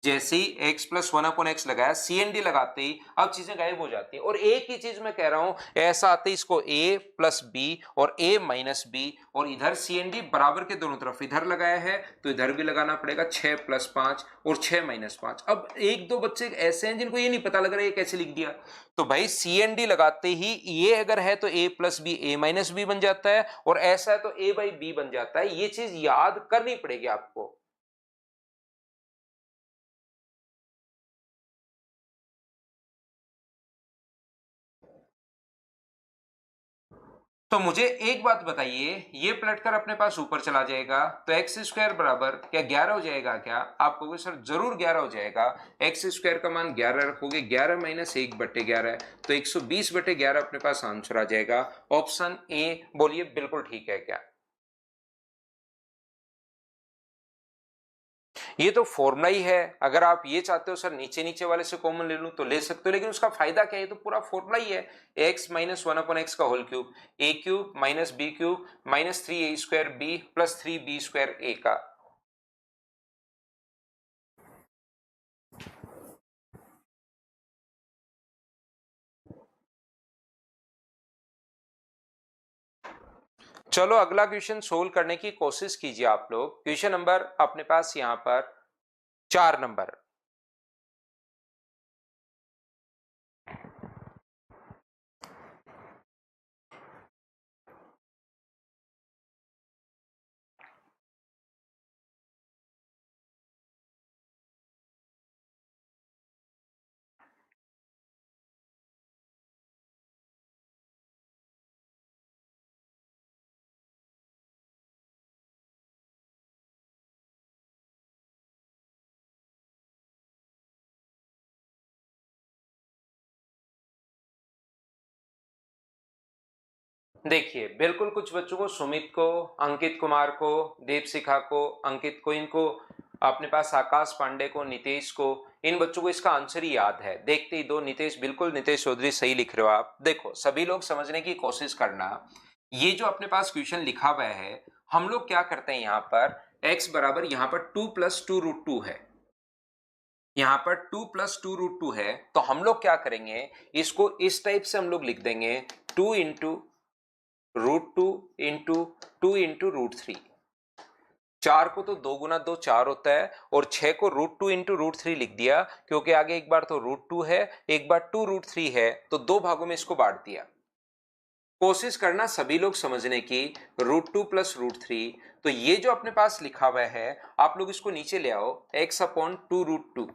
जैसे ही x प्लस 1/x लगाया, CND लगाते ही अब चीजें गायब हो जाती है। और एक ही चीज मैं कह रहा हूं, ऐसा आते ही इसको a प्लस बी और a माइनस बी, और इधर CND बराबर के दोनों तरफ इधर लगाया है तो इधर भी लगाना पड़ेगा, 6 प्लस 5 और 6 माइनस 5। अब एक दो बच्चे ऐसे हैं जिनको ये नहीं पता लग रहा है ये कैसे लिख दिया, तो भाई CND लगाते ही ये अगर है तो a plus B a minus B बन जाता है, और ऐसा है तो a बाई बी बन जाता है। ये चीज याद करनी पड़ेगी आपको। तो मुझे एक बात बताइए, ये पलटकर अपने पास ऊपर चला जाएगा तो एक्स स्क्वायर बराबर क्या 11 हो जाएगा क्या, आप कहोगे सर जरूर 11 हो जाएगा। एक्स स्क्वायर का मान 11 रखोगे, 11 माइनस 1/11 है, तो 120/11 अपने पास आंसर आ जाएगा। ऑप्शन ए बोलिए बिल्कुल ठीक है क्या। ये तो फॉर्मूला ही है, अगर आप ये चाहते हो सर नीचे नीचे वाले से कॉमन ले लूं तो ले सकते हो, लेकिन उसका फायदा क्या है, ये तो पूरा फॉर्मूला ही है। एक्स माइनस 1/x का whole cube, a cube minus b cube minus 3a² b plus 3b² a का। चलो अगला क्वेश्चन सोल्व करने की कोशिश कीजिए आप लोग। क्वेश्चन नंबर अपने पास यहां पर 4 नंबर। देखिए बिल्कुल कुछ बच्चों को, सुमित को, अंकित कुमार को, दीपशिखा को, अंकित को, इनको अपने पास आकाश पांडे को, नितेश को, इन बच्चों को इसका आंसर ही याद है। देखते ही दो, नितेश, बिल्कुल नितेश चौधरी सही लिख रहे हो आप। देखो सभी लोग समझने की कोशिश करना, ये जो अपने पास क्वेश्चन लिखा हुआ है, हम लोग क्या करते हैं यहाँ पर, x बराबर यहाँ पर 2 + 2√2 है, यहाँ पर 2 + 2√2 है, तो हम लोग क्या करेंगे, इसको इस टाइप से हम लोग लिख देंगे 2 × √2 × 2 × √3। 4 को तो 2 × 2 4 होता है, और 6 को √2 × √3 लिख दिया, क्योंकि आगे एक बार तो √2 है, एक बार 2√3 है, तो दो भागों में इसको बांट दिया। कोशिश करना सभी लोग समझने की, √2 + √3, तो ये जो अपने पास लिखा हुआ है, आप लोग इसको नीचे ले आओ, x/2√2,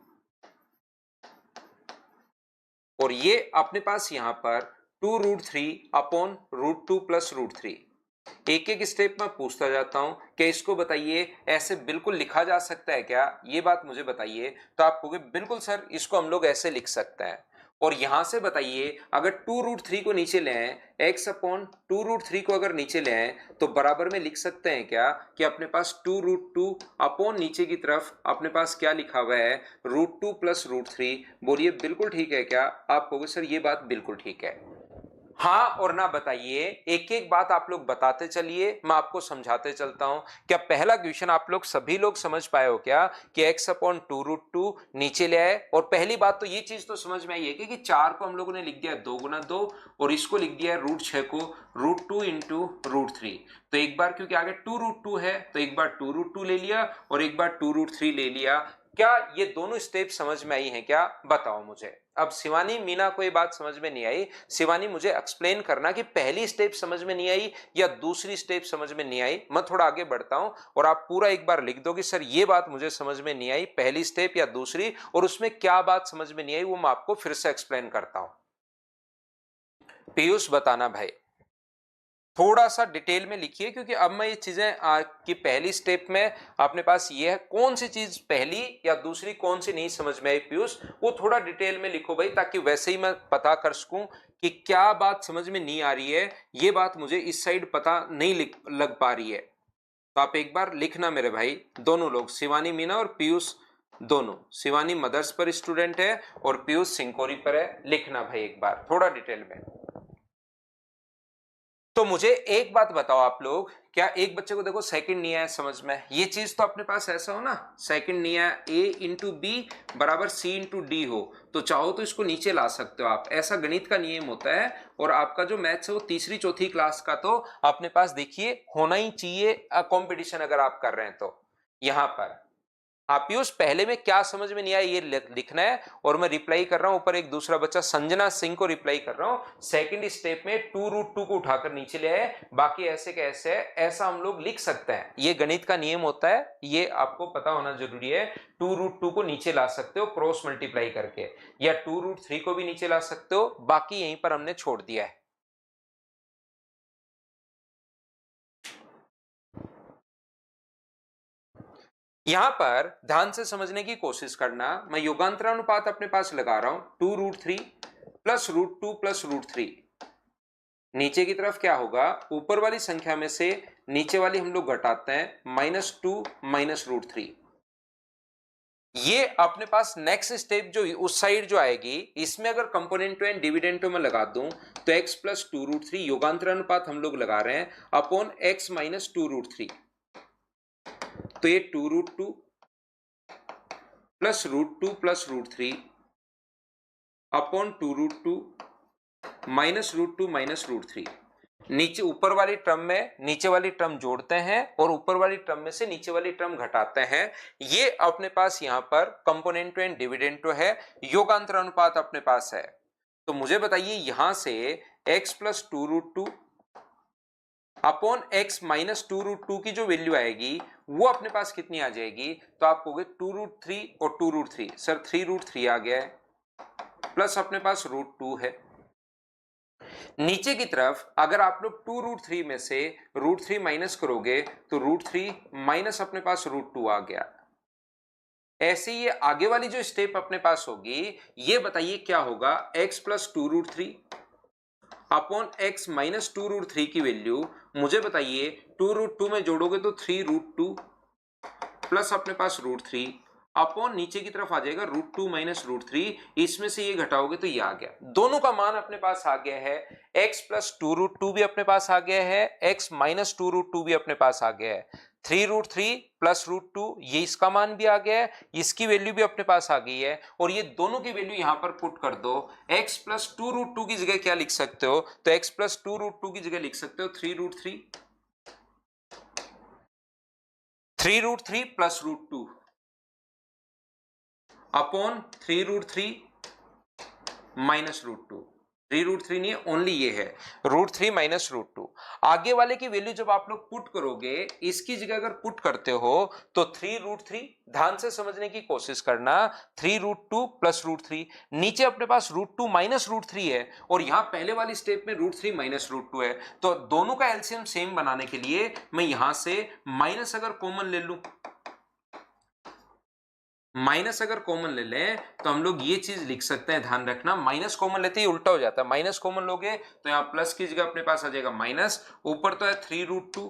और ये अपने पास यहां पर 2√3/√2 + √3। एक एक स्टेप में पूछता जाता हूं, क्या इसको बताइए ऐसे बिल्कुल लिखा जा सकता है क्या, ये बात मुझे बताइए। तो आप कहोगे बिल्कुल सर, इसको हम लोग ऐसे लिख सकते हैं। और यहां से बताइए, अगर 2√3 को नीचे ले आए, x/2√3 को अगर नीचे ले आए, तो बराबर में लिख सकते हैं क्या कि अपने पास 2√2 अपॉन नीचे की तरफ अपने पास क्या लिखा हुआ है, √2 + √3। बोलिए बिल्कुल ठीक है क्या? आप कहोगे सर ये बात बिल्कुल ठीक है। हाँ और ना बताइए, एक एक बात आप लोग बताते चलिए, मैं आपको समझाते चलता हूं। क्या पहला क्वेश्चन आप लोग सभी लोग समझ पाए हो क्या कि x/2√2 नीचे ले आए? और पहली बात तो ये चीज तो समझ में आई है कि 4 को हम लोगों ने लिख दिया 2 × 2, और इसको लिख दिया √6 को √2 × √3। तो एक बार क्योंकि आगे 2√2 है, तो एक बार 2√2 ले लिया और एक बार 2√3 ले लिया। क्या ये दोनों स्टेप समझ में आई हैं क्या? बताओ मुझे। अब शिवानी, मीना को ये बात समझ में नहीं आई। शिवानी मुझे एक्सप्लेन करना कि पहली स्टेप समझ में नहीं आई या दूसरी स्टेप समझ में नहीं आई। मैं थोड़ा आगे बढ़ता हूं और आप पूरा एक बार लिख दो कि सर ये बात मुझे समझ में नहीं आई, पहली स्टेप या दूसरी, और उसमें क्या बात समझ में नहीं आई वो मैं आपको फिर से एक्सप्लेन करता हूं। पीयूष बताना भाई, थोड़ा सा डिटेल में लिखिए, क्योंकि अब मैं ये चीजें कि पहली स्टेप में अपने पास ये है, कौन सी चीज पहली या दूसरी कौन सी नहीं समझ में आई पीयूष, वो थोड़ा डिटेल में लिखो भाई, ताकि वैसे ही मैं पता कर सकूं कि क्या बात समझ में नहीं आ रही है, ये बात मुझे इस साइड पता नहीं लग पा रही है। तो आप एक बार लिखना मेरे भाई, दोनों लोग, शिवानी मीना और पीयूष दोनों। शिवानी मदर्स पर स्टूडेंट है और पीयूष सिंकोरी पर है। लिखना भाई एक बार थोड़ा डिटेल में। तो मुझे एक बात बताओ आप लोग, क्या एक बच्चे को देखो सेकंड नहीं आया समझ में, ये चीज तो अपने पास ऐसा हो ना, सेकंड नहीं आया, a × b बराबर c × d हो, तो चाहो तो इसको नीचे ला सकते हो आप, ऐसा गणित का नियम होता है। और आपका जो मैथ्स है वो तीसरी चौथी क्लास का तो अपने पास देखिए होना ही चाहिए कंपटीशन, अगर आप कर रहे हैं तो। यहां पर आप पीयूष पहले में क्या समझ में नहीं आया ये लिखना है, और मैं रिप्लाई कर रहा हूं, ऊपर एक दूसरा बच्चा संजना सिंह को रिप्लाई कर रहा हूं। सेकंड स्टेप में 2√2 को उठाकर नीचे ले आए, बाकी ऐसे कैसे है, ऐसा हम लोग लिख सकते हैं, ये गणित का नियम होता है, ये आपको पता होना जरूरी है। 2√2 को नीचे ला सकते हो क्रॉस मल्टीप्लाई करके, या 2√3 को भी नीचे ला सकते हो, बाकी यहीं पर हमने छोड़ दिया है। यहां पर ध्यान से समझने की कोशिश करना, मैं योगांतरानुपात अपने पास लगा रहा हूं, 2√3 + √2 + √3। नीचे की तरफ क्या होगा, ऊपर वाली संख्या में से नीचे वाली हम लोग घटाते हैं, -2 - √3। ये अपने पास नेक्स्ट स्टेप जो उस साइड जो आएगी, इसमें अगर कंपोनेंटो एंड डिविडेंटो में लगा दूं, तो x + 2√3 योगांतरानुपात हम लोग लगा रहे हैं अपॉन x - 2√3। तो ये 2√2 + √2 + √3 अपॉन 2√2 -√2 - √3। नीचे ऊपर वाली टर्म में नीचे वाली टर्म जोड़ते हैं और ऊपर वाली टर्म में से नीचे वाली टर्म घटाते हैं। ये अपने पास यहां पर कंपोनेंटो एंड डिविडेंटो है, योगांतर अनुपात अपने पास है। तो मुझे बताइए यहां से x + 2√2 अपॉन x - 2√2 की जो वैल्यू आएगी वो अपने पास कितनी आ जाएगी, तो आप कहोगे 2√3 और 2√3, सर 3√3 आ गया है, प्लस अपने पास √2 है। नीचे की तरफ अगर आप लोग 2√3 में से √3 माइनस करोगे तो √3 माइनस अपने पास √2 आ गया। ऐसे ये आगे वाली जो स्टेप अपने पास होगी, ये बताइए क्या होगा, x + 2√3 अपॉन x - 2√3 की वैल्यू मुझे बताइए 2√2 में जोड़ोगे तो 3√2 प्लस अपने पास √3 अपॉन नीचे की तरफ आ जाएगा √2 माइनस √3, इसमें से ये घटाओगे तो ये आ गया। दोनों का मान अपने पास आ गया है, x प्लस 2√2 भी अपने पास आ गया है, x माइनस 2√2 भी अपने पास आ गया है, 3√3 प्लस √2 ये इसका मान भी आ गया है, इसकी वैल्यू भी अपने पास आ गई है, और ये दोनों की वैल्यू यहां पर पुट कर दो। x प्लस 2√2 की जगह क्या लिख सकते हो, तो x प्लस 2√2 की जगह लिख सकते हो 3√3, 3√3 प्लस √2 अपॉन 3√3 माइनस √2, 3√3 नहीं ओनली ये है √3 माइनस √2। आगे वाले की वैल्यू जब आप लोग पुट करोगे, इसकी जगह अगर पुट करते हो तो 3√3, ध्यान से समझने की कोशिश करना, 3√2 प्लस √3, नीचे अपने पास √2 माइनस √3 है, और यहां पहले वाली स्टेप में √3 माइनस √2 है, तो दोनों का एलसीएम सेम बनाने के लिए मैं यहां से माइनस अगर कॉमन ले लूं, माइनस अगर कॉमन ले लें तो हम लोग ये चीज लिख सकते हैं, ध्यान रखना, माइनस कॉमन लेते ही उल्टा हो जाता है, माइनस कॉमन लोगे तो यहां प्लस की जगह अपने पास आ जाएगा माइनस, ऊपर तो है 3√2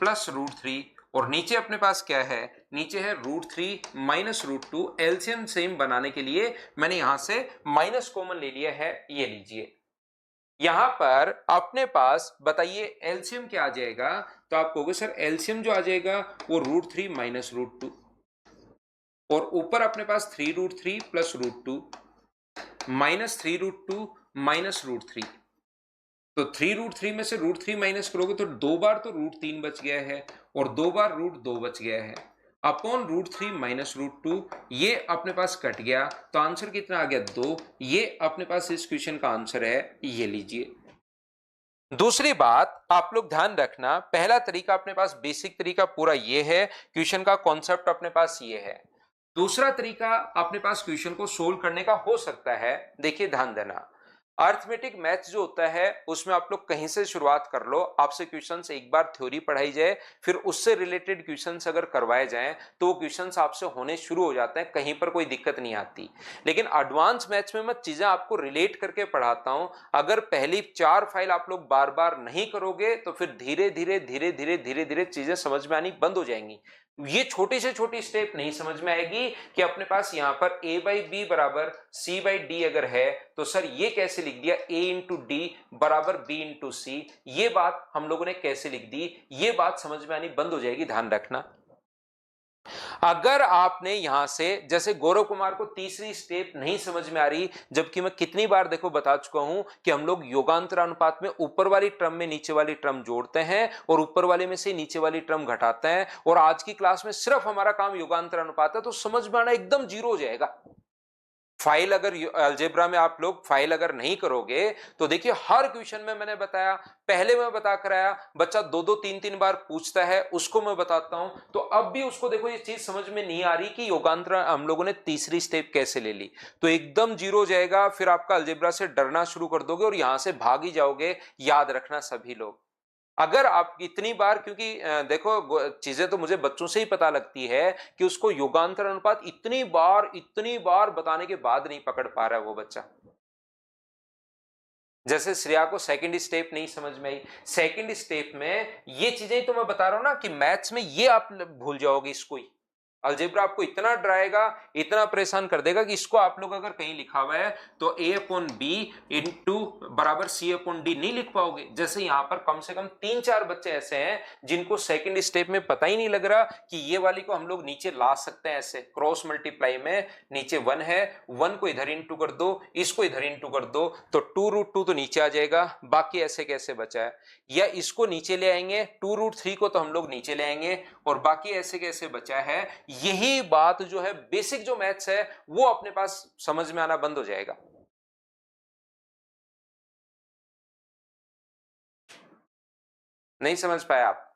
प्लस √3, और नीचे अपने पास क्या है, नीचे है √3 माइनस √2। एलसीएम सेम बनाने के लिए मैंने यहां से माइनस कॉमन ले लिया है, ये लीजिए। यहां पर अपने पास बताइए एलसीएम क्या आ जाएगा, तो आप कहोगे सर एलसीएम जो आ जाएगा वो √3 माइनस √2, और ऊपर अपने पास 3√3 प्लस √2 माइनस 3√2 माइनस √3, तो 3√3 में से √3 माइनस करोगे तो दो बार तो √3 बच गया है, और दो बार √2 बच गया है, अपॉन √3 माइनस √2, ये अपने पास कट गया, तो आंसर कितना आ गया 2, ये अपने पास इस क्वेश्चन का आंसर है, ये लीजिए। दूसरी बात आप लोग ध्यान रखना, पहला तरीका अपने पास बेसिक तरीका पूरा ये है, क्वेश्चन का कॉन्सेप्ट अपने पास ये है। दूसरा तरीका अपने पास क्वेश्चन को सोल्व करने का हो सकता है, देखिए ध्यान देना, अर्थमेटिक मैथ्स जो होता है उसमें आप लोग कहीं से शुरुआत कर लो, आपसे क्वेश्चंस एक बार थ्योरी पढ़ाई जाए, फिर उससे रिलेटेड क्वेश्चंस अगर करवाए जाएं तो वो क्वेश्चंस आपसे होने शुरू हो जाते हैं, कहीं पर कोई दिक्कत नहीं आती। लेकिन एडवांस मैथ्स में मैं चीजें आपको रिलेट करके पढ़ाता हूं, अगर पहली 4 फाइल आप लोग बार बार नहीं करोगे तो फिर धीरे धीरे धीरे धीरे धीरे धीरे चीजें समझ में आनी बंद हो जाएंगी। ये छोटी से छोटी स्टेप नहीं समझ में आएगी कि अपने पास यहां पर a/b बराबर c/d अगर है तो सर ये कैसे लिख दिया, a/d बराबर b/c, ये बात हम लोगों ने कैसे लिख दी, ये बात समझ में आनी बंद हो जाएगी, ध्यान रखना। अगर आपने यहां से, जैसे गौरव कुमार को तीसरी स्टेप नहीं समझ में आ रही, जबकि मैं कितनी बार देखो बता चुका हूं कि हम लोग योगांतर अनुपात में ऊपर वाली टर्म में नीचे वाली टर्म जोड़ते हैं और ऊपर वाले में से नीचे वाली टर्म घटाते हैं, और आज की क्लास में सिर्फ हमारा काम योगांतर अनुपात है, तो समझ में आना एकदम जीरो हो जाएगा। फाइल अगर अलजेब्रा में आप लोग फाइल अगर नहीं करोगे तो देखिए हर क्वेश्चन में मैंने बताया, पहले मैं बता कर आया, बच्चा दो दो तीन तीन बार पूछता है, उसको मैं बताता हूं, तो अब भी उसको देखो ये चीज समझ में नहीं आ रही कि योगांतर हम लोगों ने तीसरी स्टेप कैसे ले ली, तो एकदम जीरो हो जाएगा, फिर आपका अलजेब्रा से डरना शुरू कर दोगे और यहां से भाग ही जाओगे। याद रखना सभी लोग, अगर आप इतनी बार, क्योंकि देखो चीजें तो मुझे बच्चों से ही पता लगती है कि उसको योगांतर अनुपात इतनी बार बताने के बाद नहीं पकड़ पा रहा है वो बच्चा। जैसे श्रेया को सेकंड स्टेप नहीं समझ में आई, सेकंड स्टेप में ये चीजें तो मैं बता रहा हूं ना कि मैथ्स में ये आप भूल जाओगे, इसको ही अलजेब्रा आपको इतना डराएगा, इतना परेशान कर देगा कि इसको आप लोग अगर कहीं लिखा हुआ है तो a/b इंटू बराबर c/d नहीं लिख पाओगे। जैसे यहां पर कम से कम 3-4 बच्चे ऐसे हैं जिनको सेकंड स्टेप में पता ही नहीं लग रहा कि ये वाली को हम लोग नीचे ला सकते हैं, ऐसे क्रॉस मल्टीप्लाई में नीचे 1 है, 1 को इधर इंटू कर दो, इसको इधर इंटू कर दो, तो 2√2 तो नीचे आ जाएगा, बाकी ऐसे कैसे बचा है, या इसको नीचे ले आएंगे, 2√3 को तो हम लोग नीचे ले आएंगे, और बाकी ऐसे कैसे बचा है। यही बात जो है बेसिक जो मैथ्स है वो अपने पास समझ में आना बंद हो जाएगा। नहीं समझ पाए आप?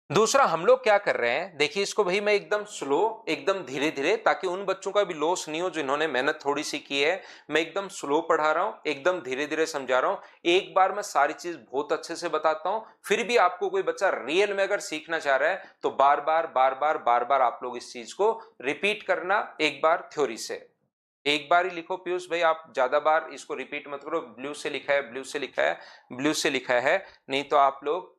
दूसरा हम लोग क्या कर रहे हैं, देखिए इसको भाई मैं एकदम स्लो, एकदम धीरे धीरे, ताकि उन बच्चों का भी लॉस नहीं हो जिन्होंने मेहनत थोड़ी सी की है, मैं एकदम स्लो पढ़ा रहा हूं, एकदम धीरे धीरे समझा रहा हूं। एक बार मैं सारी चीज बहुत अच्छे से बताता हूं, फिर भी आपको कोई बच्चा रियल में अगर सीखना चाह रहा है तो बार बार आप लोग इस चीज को रिपीट करना एक बार थ्योरी से। एक बार ही लिखो पीयूष भाई, आप ज्यादा बार इसको रिपीट मत करो। ब्लू से लिखा है, ब्लू से लिखा है, ब्लू से लिखा है, नहीं तो आप लोग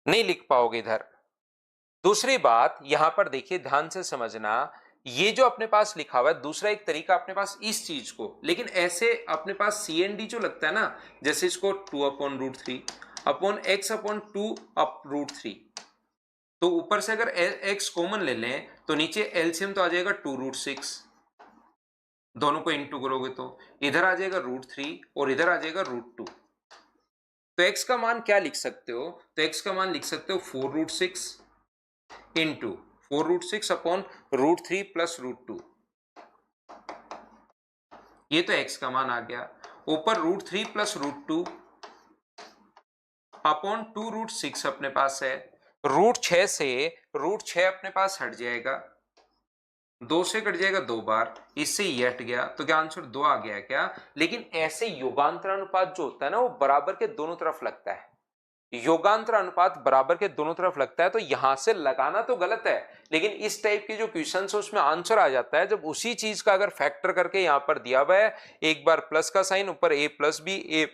नहीं लिख पाओगे इधर। दूसरी बात यहां पर देखिए, ध्यान से समझना, ये जो अपने पास लिखा हुआ है दूसरा एक तरीका अपने पास इस चीज को, लेकिन ऐसे अपने पास सी एन डी जो लगता है ना, जैसे इसको 2/√3 अपॉन एक्स अपॉन 2/√3, तो ऊपर से अगर एक्स कॉमन ले लें तो नीचे एलसीएम तो आ जाएगा 2√6, दोनों को इंटू करोगे तो इधर आ जाएगा √3 और इधर आ जाएगा √2। तो x का मान क्या लिख सकते हो, तो x का मान लिख सकते हो 4√6 इंटू 4√6 अपॉन √3 प्लस √2। ये तो x का मान आ गया। ऊपर √3 प्लस √2 अपॉन 2√6 अपने पास है। √6 से √6 अपने पास हट जाएगा, 2 से कट जाएगा 2 बार, इससे ये हट गया, तो क्या आंसर 2 आ गया क्या। लेकिन ऐसे योगांतरानुपात जो होता है ना, वो बराबर के दोनों तरफ लगता है। योगांतर अनुपात बराबर के दोनों तरफ लगता है, तो यहां से लगाना तो गलत है, लेकिन इस टाइप की जो क्वेश्चन है उसमें आंसर आ जाता है जब उसी चीज का अगर फैक्टर करके यहां पर दिया हुआ है, एक बार प्लस का साइन, ऊपर a plus B, A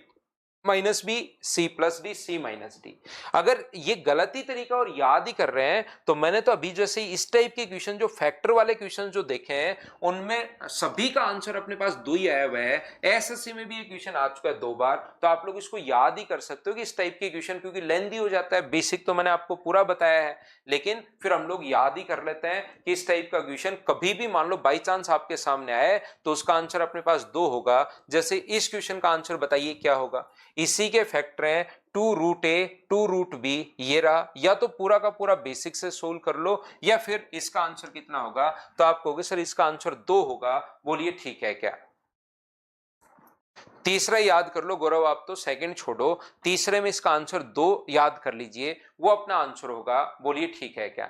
minus B, C plus D, C minus D. अगर ये गलती तरीका और याद ही कर रहे हैं, तो मैंने तो अभी जैसे इस टाइप के क्वेश्चन जो फैक्टर वाले क्वेश्चन जो देखे हैं, उनमें सभी का आंसर अपने पास 2 ही आया हुआ है। एसएससी में भी ये क्वेश्चन आ चुका है 2 बार, तो आप लोग इसको याद ही कर सकते हो कि इस टाइप के क्वेश्चन, क्योंकि लेंथी हो जाता है। बेसिक तो मैंने आपको पूरा बताया है, लेकिन फिर हम लोग याद ही कर लेते हैं कि इस टाइप का क्वेश्चन कभी भी मान लो बाई चांस आपके सामने आए तो उसका आंसर अपने पास 2 होगा। जैसे इस क्वेश्चन का आंसर बताइए क्या होगा, इसी के फैक्टर हैं 2√a 2√b, ये रहा। या तो पूरा का पूरा बेसिक से सोल्व कर लो, या फिर इसका आंसर कितना होगा, तो आप कहोगे सर इसका आंसर 2 होगा, बोलिए ठीक है क्या। तीसरा याद कर लो गौरव, आप तो सेकंड छोड़ो, तीसरे में इसका आंसर 2 याद कर लीजिए, वो अपना आंसर होगा, बोलिए ठीक है क्या।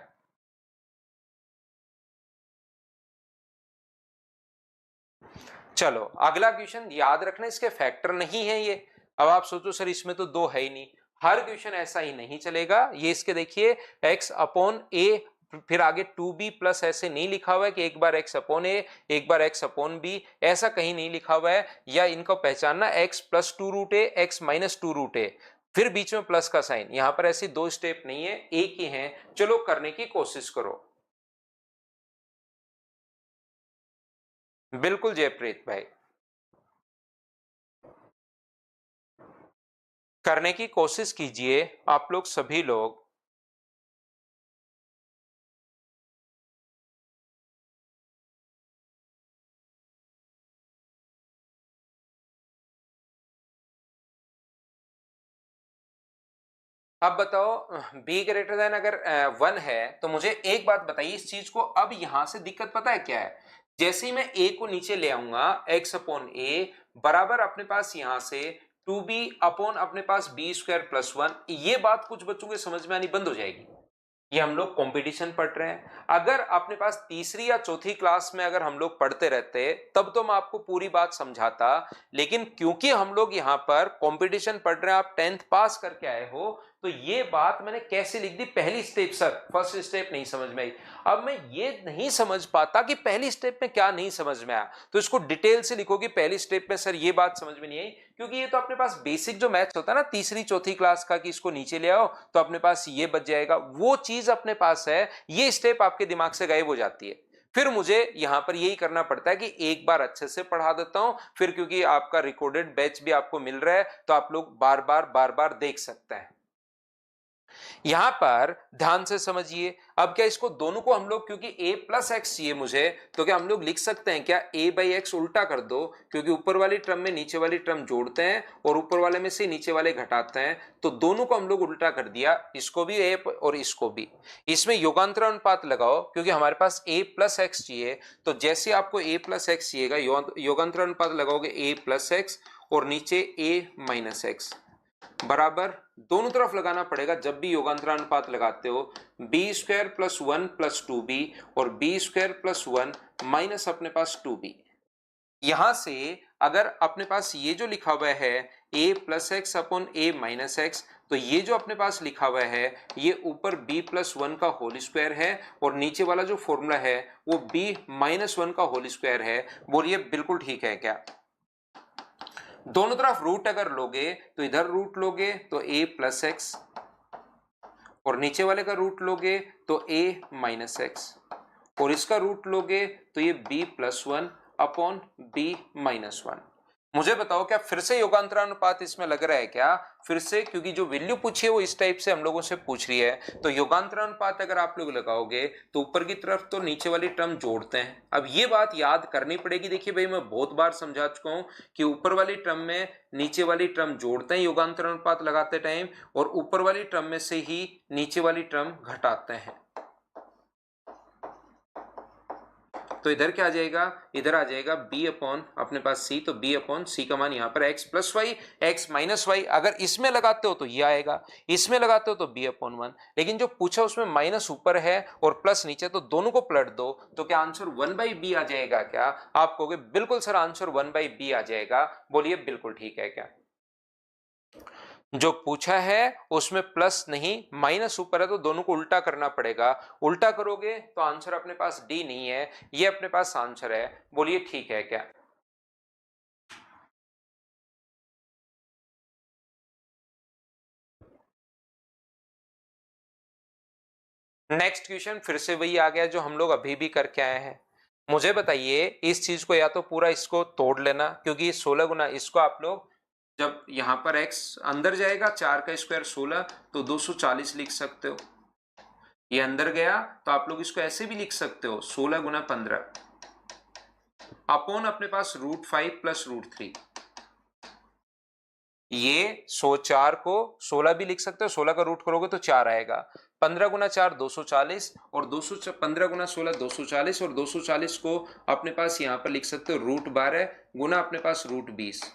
चलो अगला क्वेश्चन याद रखना, इसके फैक्टर नहीं है ये। अब आप सोचो सर इसमें तो 2 है ही नहीं, हर क्वेश्चन ऐसा ही नहीं चलेगा। ये इसके देखिए x अपॉन ए, फिर आगे 2b प्लस ऐसे नहीं लिखा हुआ है कि एक बार x अपॉन ए एक बार x अपॉन बी, ऐसा कहीं नहीं लिखा हुआ है। या इनको पहचानना x plus 2√a x minus 2√a, फिर बीच में प्लस का साइन। यहां पर ऐसी 2 स्टेप नहीं है, एक ही है। चलो करने की कोशिश करो। बिल्कुल जयप्रीत भाई, करने की कोशिश कीजिए आप लोग सभी लोग। अब बताओ, b ग्रेटर देन अगर 1 है तो मुझे एक बात बताइए इस चीज को। अब यहां से दिक्कत पता है क्या है, जैसे ही मैं a को नीचे ले आऊंगा x अपॉन ए बराबर अपने पास यहां से 2b अपॉन अपने पास b² प्लस 1, ये बात कुछ बच्चों के समझ में आनी बंद हो जाएगी। ये हम लोग कंपटीशन पढ़ रहे हैं। अगर अपने पास तीसरी या चौथी क्लास में अगर हम लोग पढ़ते रहते तब तो मैं आपको पूरी बात समझाता, लेकिन क्योंकि हम लोग यहाँ पर कंपटीशन पढ़ रहे हैं, आप 10th पास करके आए हो, तो ये बात मैंने कैसे लिख दी, पहली स्टेप सर, फर्स्ट स्टेप नहीं समझ में आई। अब मैं ये नहीं समझ पाता कि पहली स्टेप में क्या नहीं समझ में आया, तो इसको डिटेल से लिखो कि पहली स्टेप में सर ये बात समझ में नहीं आई, क्योंकि ये तो अपने पास बेसिक जो मैथ्स होता है ना तीसरी चौथी क्लास का, कि इसको नीचे ले आओ तो अपने पास ये बच जाएगा, वो चीज अपने पास है, ये स्टेप आपके दिमाग से गायब हो जाती है। फिर मुझे यहां पर यही करना पड़ता है कि एक बार अच्छे से पढ़ा देता हूं, फिर क्योंकि आपका रिकॉर्डेड बैच भी आपको मिल रहा है तो आप लोग बार बार देख सकते हैं। यहां पर ध्यान से समझिए, अब क्या इसको दोनों को हम लोग, क्योंकि a प्लस एक्स चाहिए मुझे, तो क्या हम लोग लिख सकते हैं क्या a बाई एक्स उल्टा कर दो, क्योंकि ऊपर वाली टर्म में नीचे वाली टर्म जोड़ते हैं और ऊपर वाले में से नीचे वाले घटाते हैं, तो दोनों को हम लोग उल्टा कर दिया, इसको भी a और इसको भी। इसमें योगांतर अनुपात लगाओ, क्योंकि हमारे पास a प्लस एक्स चाहिए, तो जैसे आपको a प्लस एक्स चाहिएगा योगांतर अनुपात लगाओगे a प्लस एक्स और नीचे a माइनस एक्स बराबर, दोनों तरफ लगाना पड़ेगा जब भी योगांतरानुपात लगाते हो, b² प्लस 1 प्लस 2b और b² प्लस 1 माइनस अपने पास 2b। यहां से अगर अपने पास ये जो लिखा हुआ है a plus x upon a minus x, तो ये जो अपने पास लिखा हुआ है ये ऊपर b प्लस वन का होल स्क्वायर है और नीचे वाला जो फॉर्मूला है वो b माइनस वन का होल स्क्वायर है। बोलिए बिल्कुल ठीक है क्या? दोनों तरफ रूट अगर लोगे तो इधर रूट लोगे तो a प्लस एक्स और नीचे वाले का रूट लोगे तो a माइनस एक्स और इसका रूट लोगे तो ये b plus one upon b minus one. मुझे बताओ क्या फिर से योगांतरानुपात इसमें लग रहा है क्या? फिर से, क्योंकि जो वैल्यू पूछी है वो इस टाइप से हम लोगों से पूछ रही है, तो योगांतरानुपात अगर आप लोग लगाओगे तो ऊपर की तरफ तो नीचे वाली टर्म जोड़ते हैं। अब ये बात याद करनी पड़ेगी। देखिए भाई, मैं बहुत बार समझा चुका हूं कि ऊपर वाली टर्म में नीचे वाली टर्म जोड़ते हैं योगांतरानुपात लगाते टाइम, और ऊपर वाली टर्म में से ही नीचे वाली टर्म घटाते हैं। तो इधर क्या आ जाएगा? इधर आ जाएगा b अपॉन अपने पास c, तो b अपॉन c का मान यहाँ पर x plus Y, X minus Y. अगर इसमें लगाते हो तो ये आएगा, इसमें लगाते हो तो b अपॉन वन। लेकिन जो पूछा उसमें माइनस ऊपर है और प्लस नीचे, तो दोनों को पलट दो तो क्या आंसर 1/b आ जाएगा क्या? आप कहोगे बिल्कुल सर आंसर 1/b आ जाएगा। बोलिए बिल्कुल ठीक है क्या? जो पूछा है उसमें प्लस नहीं माइनस ऊपर है, तो दोनों को उल्टा करना पड़ेगा। उल्टा करोगे तो आंसर अपने पास डी नहीं है, ये अपने पास आंसर है। बोलिए ठीक है क्या? नेक्स्ट क्वेश्चन फिर से वही आ गया जो हम लोग अभी भी करके आए हैं। मुझे बताइए, इस चीज को या तो पूरा इसको तोड़ लेना, क्योंकि 16 गुना इसको आप लोग जब यहां पर x अंदर जाएगा 4 का स्क्वायर 16, तो 240 लिख सकते हो। ये अंदर गया तो आप लोग इसको ऐसे भी लिख सकते हो 16 गुना 15 अपॉन अपने पास √5 प्लस √3। ये 104 को 16 भी लिख सकते हो, 16 का रूट करोगे तो 4 आएगा। 15 गुना 4 240 और 15 गुना 16 240 और 240 को अपने पास यहाँ पर लिख सकते हो √12 गुना अपने पास √20।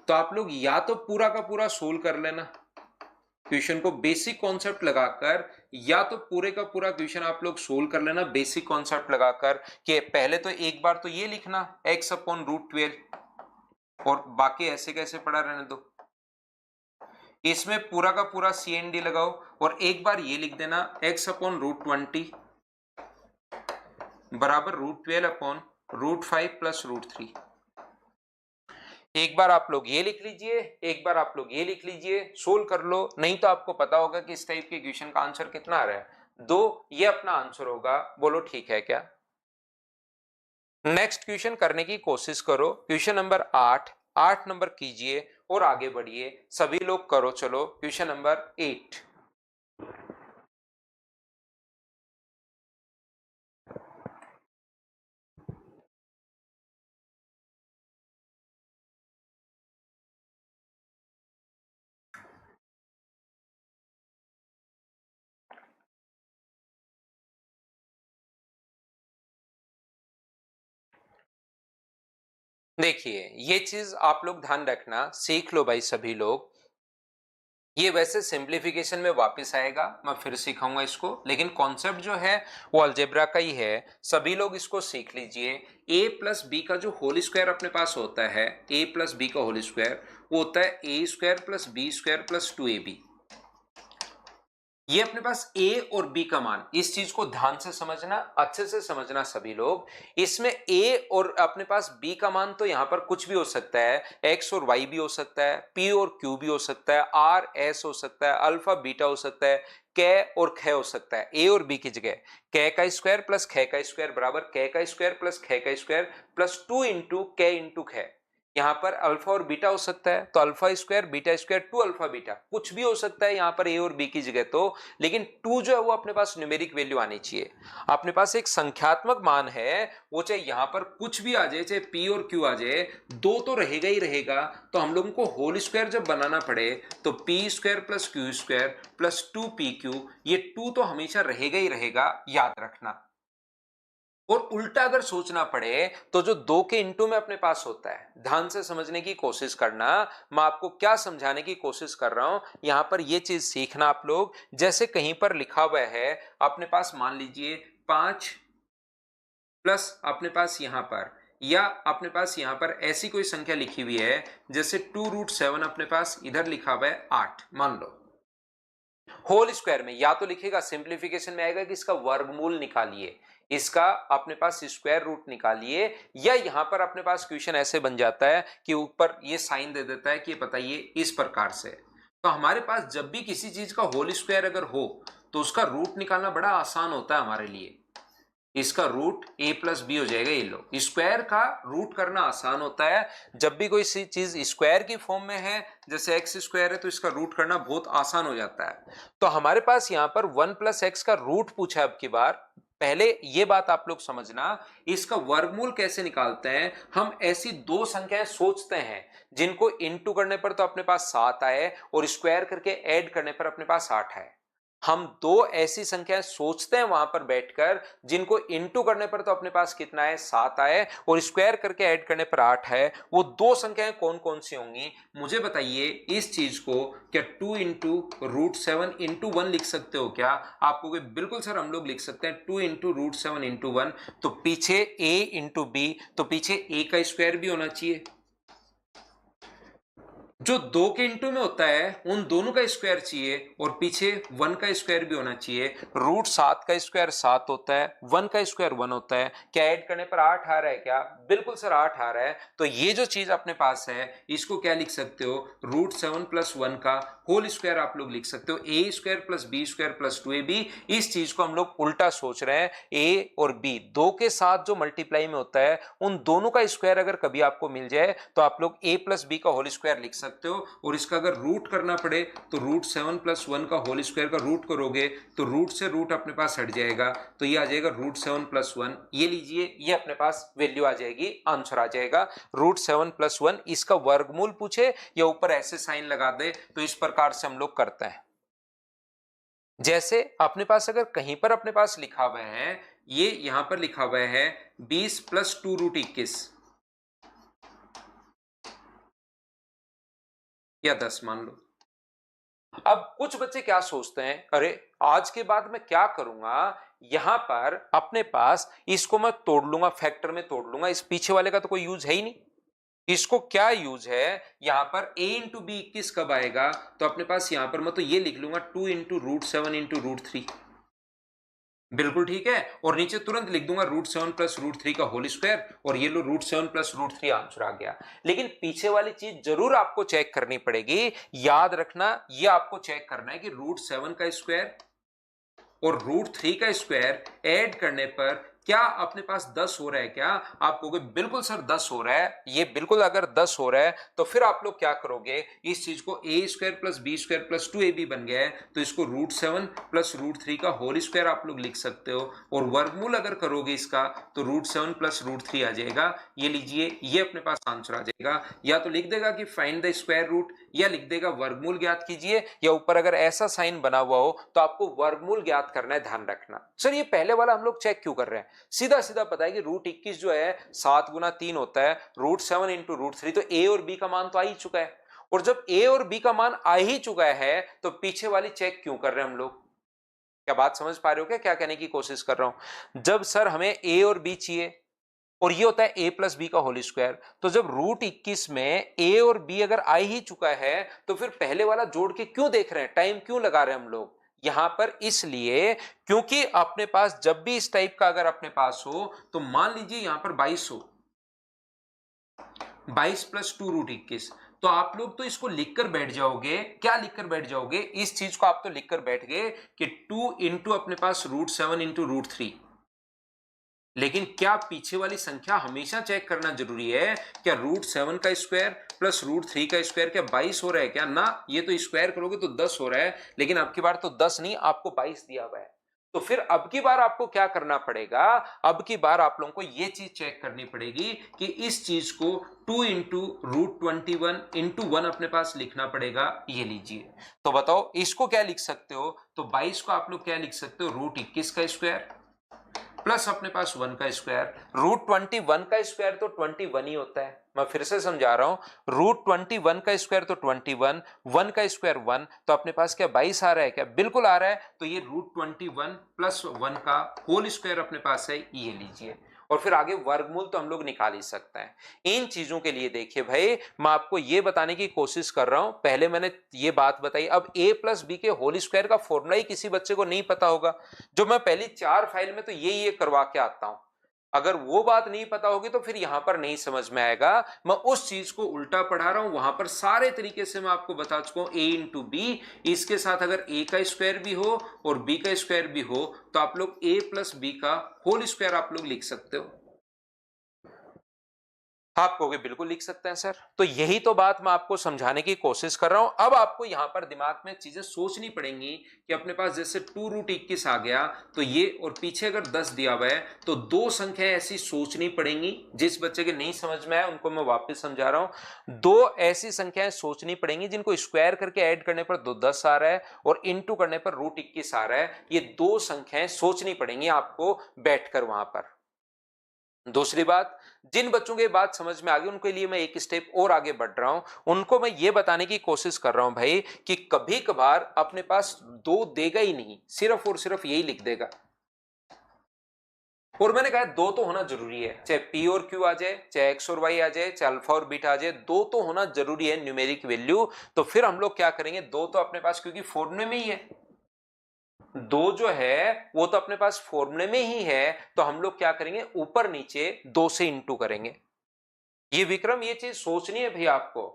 तो आप लोग या तो पूरा का पूरा सोल्व कर लेना क्वेश्चन को बेसिक कॉन्सेप्ट लगाकर, या तो पूरे का पूरा क्वेश्चन आप लोग सोल्व कर लेना बेसिक कॉन्सेप्ट लगाकर कि पहले तो एक बार तो ये लिखना x अपॉन √12 और बाकी ऐसे कैसे पड़ा रहने दो। इसमें पूरा का पूरा CND लगाओ और एक बार ये लिख देना x अपॉन √20 बराबर √12 अपॉन √5 प्लस √3। एक बार आप लोग ये लिख लीजिए, एक बार आप लोग ये लिख लीजिए, सोल्व कर लो। नहीं तो आपको पता होगा कि इस टाइप के क्वेश्चन का आंसर कितना आ रहा है, 2। ये अपना आंसर होगा। बोलो ठीक है क्या? नेक्स्ट क्वेश्चन करने की कोशिश करो। क्वेश्चन नंबर 8 नंबर कीजिए और आगे बढ़िए। सभी लोग करो। चलो क्वेश्चन नंबर 8। देखिए, ये चीज आप लोग ध्यान रखना, सीख लो भाई सभी लोग। ये वैसे सिंप्लीफिकेशन में वापस आएगा, मैं फिर सिखाऊंगा इसको, लेकिन कॉन्सेप्ट जो है वो अलजेब्रा का ही है। सभी लोग इसको सीख लीजिए। a प्लस बी का जो होल स्क्वायर अपने पास होता है, a प्लस बी का होल स्क्वायर वो होता है a square plus B square plus 2ab। ये अपने पास a और b का मान, इस चीज को ध्यान से समझना, अच्छे से समझना सभी लोग। इसमें a और अपने पास b का मान तो यहां पर कुछ भी हो सकता है, x और y भी हो सकता है, p और q भी हो सकता है, r s हो सकता है, अल्फा बीटा हो सकता है, क और ख हो सकता है। a और b की जगह क का स्क्वायर प्लस ख का स्क्वायर बराबर क का स्क्वायर प्लस ख का स्क्वायर प्लस 2 इंटू क इंटू ख। यहाँ पर अल्फा और बीटा हो सकता है, तो alpha square beta square 2 alpha beta, कुछ भी हो सकता है यहाँ पर a और b की जगह तो, लेकिन 2 जो है वो अपने पास न्यूमेरिक वैल्यू आनी चाहिए। अपने पास एक संख्यात्मक मान है, वो चाहे यहाँ पर कुछ भी आ जाए, चाहे p और q आ जाए, 2 तो रहेगा ही रहेगा। तो हम लोगों को होल स्क्वायर जब बनाना पड़े तो p square plus q square plus 2pq, ये 2 तो हमेशा रहेगा ही रहेगा, याद रखना। और उल्टा अगर सोचना पड़े तो जो 2 के इंटू में अपने पास होता है, ध्यान से समझने की कोशिश करना। मैं आपको क्या समझाने की कोशिश कर रहा हूं, यहां पर यह चीज सीखना आप लोग। जैसे कहीं पर लिखा हुआ है अपने पास, मान लीजिए 5 प्लस अपने पास यहां पर या अपने पास यहां पर ऐसी कोई संख्या लिखी हुई है जैसे 2√7 अपने पास इधर लिखा हुआ है 8 मान लो, होल स्क्वायर में या तो लिखेगा सिंप्लीफिकेशन में आएगा कि इसका वर्गमूल निकालिए, इसका अपने पास स्क्वायर रूट निकालिए, या यहां पर अपने पास क्वेश्चन ऐसे बन जाता है कि ऊपर ये साइन दे देता है कि बताइए इस प्रकार से। तो हमारे पास जब भी किसी चीज का होल स्क्वायर अगर हो तो उसका रूट निकालना बड़ा आसान होता है हमारे लिए। इसका रूट a प्लस बी हो जाएगा। ये लो, स्क्वायर का रूट करना आसान होता है। जब भी कोई सी चीज स्क्वायर की फॉर्म में है जैसे एक्स स्क्वायर है तो इसका रूट करना बहुत आसान हो जाता है। तो हमारे पास यहां पर 1 प्लस एक्स का रूट पूछा है अब की बार। पहले ये बात आप लोग समझना, इसका वर्गमूल कैसे निकालते हैं। हम ऐसी दो संख्याएं सोचते हैं जिनको इनटू करने पर तो अपने पास 7 आए और स्क्वायर करके ऐड करने पर अपने पास 8 आए। हम दो ऐसी संख्याएं सोचते हैं वहां पर बैठकर जिनको इनटू करने पर तो अपने पास कितना है 7 आए और स्क्वायर करके ऐड करने पर 8 है। वो दो संख्याएं कौन कौन सी होंगी मुझे बताइए। इस चीज को क्या 2 × √7 × 1 लिख सकते हो क्या? आपको बिल्कुल सर हम लोग लिख सकते हैं 2 × √7 × 1। तो पीछे a × b, तो पीछे a का स्क्वायर भी होना चाहिए। जो 2 के इंटू में होता है उन दोनों का स्क्वायर चाहिए और पीछे 1 का स्क्वायर भी होना चाहिए। √7 का स्क्वायर 7 होता है, 1 का स्क्वायर 1 होता है। क्या ऐड करने पर 8 आ रहा है क्या? बिल्कुल सर 8 आ रहा है। तो ये जो चीज अपने पास है इसको क्या लिख सकते हो, √7 + 1 का होल स्क्वायर आप लोग लिख सकते हो। a² + b² + 2ab। इस चीज को हम लोग उल्टा सोच रहे हैं। a और b दो के साथ जो मल्टीप्लाई में होता है उन दोनों का स्क्वायर अगर कभी आपको मिल जाए तो आप लोग a + b का होल स्क्वायर लिख सकते हो। और इसका अगर रूट करना पड़े तो √7 + 1 का होल स्क्वायर का रूट करोगे तो रूट से रूट अपने पास हट जाएगा, तो ये आ जाएगा √7 + 1। ये लीजिए, ये अपने पास वैल्यू आ जाएगी, आंसर आ जाएगा √7 + 1। इसका वर्गमूल पूछे या ऊपर ऐसे साइन लगा दे तो इस प्रकार से हम लोग करते हैं। जैसे अपने पास अगर कहीं पर अपने पास लिखा हुआ है, ये यहां पर लिखा हुआ है 20 + 2√21 या 10 मान लो। अब कुछ बच्चे क्या सोचते हैं, अरे आज के बाद मैं क्या करूंगा, यहां पर अपने पास इसको मैं तोड़ लूंगा, फैक्टर में तोड़ लूंगा, इस पीछे वाले का तो कोई यूज है ही नहीं। इसको क्या यूज है, यहां पर a × b 21 कब आएगा, तो अपने पास यहां पर मैं तो ये लिख लूंगा 2 × √7 × √3। बिल्कुल ठीक है। और नीचे तुरंत लिख दूंगा √7 + √3 का होल स्क्वायर और ये लो √7 + √3 आंसर आ गया। लेकिन पीछे वाली चीज जरूर आपको चेक करनी पड़ेगी। याद रखना, ये आपको चेक करना है कि √7 का स्क्वायर और √3 का स्क्वायर ऐड करने पर क्या अपने पास 10 हो रहा है क्या? आप कहोगे बिल्कुल सर 10 हो रहा है। ये बिल्कुल अगर 10 हो रहा है तो फिर आप लोग क्या करोगे, इस चीज को a² + b² + 2ab बन गया है तो इसको √7 + √3 का होल स्क्वायर आप लोग लिख सकते हो। और वर्गमूल अगर करोगे इसका तो √7 + √3 आ जाएगा। ये लीजिए, ये अपने पास आंसर आ जाएगा। या तो लिख देगा कि फाइंड द स्क्वायर रूट, या लिख देगा वर्गमूल ज्ञात कीजिए, या ऊपर अगर ऐसा साइन बना हुआ हो तो आपको वर्गमूल ज्ञात करना है। ध्यान रखना सर ये पहले वाला हम लोग चेक क्यों कर रहे हैं, सीधा सीधा पता है कि √21 जो है 7 × 3 होता है, √7 × √3, तो a और b का मान तो आ ही चुका है। और जब a और b का मान आ ही चुका है तो पीछे वाली चेक क्यों कर रहे हैं हम लोग? क्या बात समझ पा रहे हो क्या, क्या कहने की कोशिश कर रहा हूं? जब सर हमें a और b चाहिए और ये होता है a + b का होल स्क्वायर, तो जब √21 में a और b अगर आ ही चुका है तो फिर पहले वाला जोड़ के क्यों देख रहे हैं, टाइम क्यों लगा रहे हैं हम लोग यहां पर? इसलिए क्योंकि अपने पास जब भी इस टाइप का अगर अपने पास हो तो मान लीजिए यहां पर 22 हो, 22 + 2√21, तो आप लोग तो इसको लिखकर बैठ जाओगे। क्या लिखकर बैठ जाओगे? इस चीज को आप तो लिखकर बैठ गए कि 2 × अपने पास √7 × √3। लेकिन क्या पीछे वाली संख्या हमेशा चेक करना जरूरी है? क्या √7 का स्क्वायर + √3 का स्क्वायर क्या 22 हो रहा है क्या? ना, ये तो स्क्वायर करोगे तो 10 हो रहा है, लेकिन अब की बार तो 10 नहीं, आपको 22 दिया हुआ है। तो फिर अब की बार आपको क्या करना पड़ेगा, अब की बार आप लोगों को ये चीज चेक करनी पड़ेगी कि इस चीज को 2 × √21 × 1 अपने पास लिखना पड़ेगा। ये लीजिए, तो बताओ इसको क्या लिख सकते हो? तो 22 को आप लोग क्या लिख सकते हो, √21 का स्क्वायर प्लस अपने पास 1 का स्क्वायर। √21 का स्क्वायर तो 21 ही होता है। मैं फिर से समझा रहा हूं, √21 का स्क्वायर तो 21, 1 का स्क्वायर 1, तो अपने पास क्या 22 आ रहा है क्या? बिल्कुल आ रहा है। तो ये √21 + 1 का होल स्क्वायर अपने पास है, ये लीजिए। और फिर आगे वर्गमूल तो हम लोग निकाल ही सकते हैं। इन चीजों के लिए देखिए भाई, मैं आपको ये बताने की कोशिश कर रहा हूं, पहले मैंने ये बात बताई, अब a प्लस बी के होल स्क्वायर का फॉर्मूला ही किसी बच्चे को नहीं पता होगा, जो मैं पहली 4 फाइल में तो ये करवा के आता हूं। अगर वो बात नहीं पता होगी तो फिर यहां पर नहीं समझ में आएगा। मैं उस चीज को उल्टा पढ़ा रहा हूं, वहां पर सारे तरीके से मैं आपको बता चुका हूं। a इंटू बी, इसके साथ अगर a का स्क्वायर भी हो और b का स्क्वायर भी हो तो आप लोग a प्लस बी का होल स्क्वायर आप लोग लिख सकते हो। आप कहोगे बिल्कुल लिख सकते हैं सर, तो यही तो बात मैं आपको समझाने की कोशिश कर रहा हूं। अब आपको यहां पर दिमाग में चीजें सोचनी पड़ेंगी कि अपने पास जैसे 2√21 आ गया, तो ये और पीछे अगर 10 दिया हुआ है तो दो संख्याएं ऐसी सोचनी पड़ेंगी। जिस बच्चे के नहीं समझ में आया उनको मैं वापस समझा रहा हूं। दो ऐसी संख्याएं सोचनी पड़ेंगी जिनको स्क्वायर करके ऐड करने पर 10 आ रहा है और इंटू करने पर √21 आ रहा है। ये दो संख्याएं सोचनी पड़ेंगी आपको बैठकर वहां पर। दूसरी बात, जिन बच्चों को ये बात समझ में आ गई उनके लिए मैं एक स्टेप और आगे बढ़ रहा हूं। उनको मैं ये बताने की कोशिश कर रहा हूं भाई कि कभी कभार अपने पास दो देगा ही नहीं, सिर्फ और सिर्फ यही लिख देगा। और मैंने कहा दो तो होना जरूरी है, चाहे पी और क्यू आ जाए, चाहे एक्स और वाई आ जाए, चाहे अल्फा और बीटा आ जाए, दो तो होना जरूरी है न्यूमेरिक वैल्यू। तो फिर हम लोग क्या करेंगे, दो तो अपने पास क्योंकि फॉर्मूले में ही है, दो जो है वो तो अपने पास फॉर्मूले में ही है, तो हम लोग क्या करेंगे, ऊपर नीचे दो से इंटू करेंगे। ये विक्रम, ये चीज सोचनी है भैया आपको,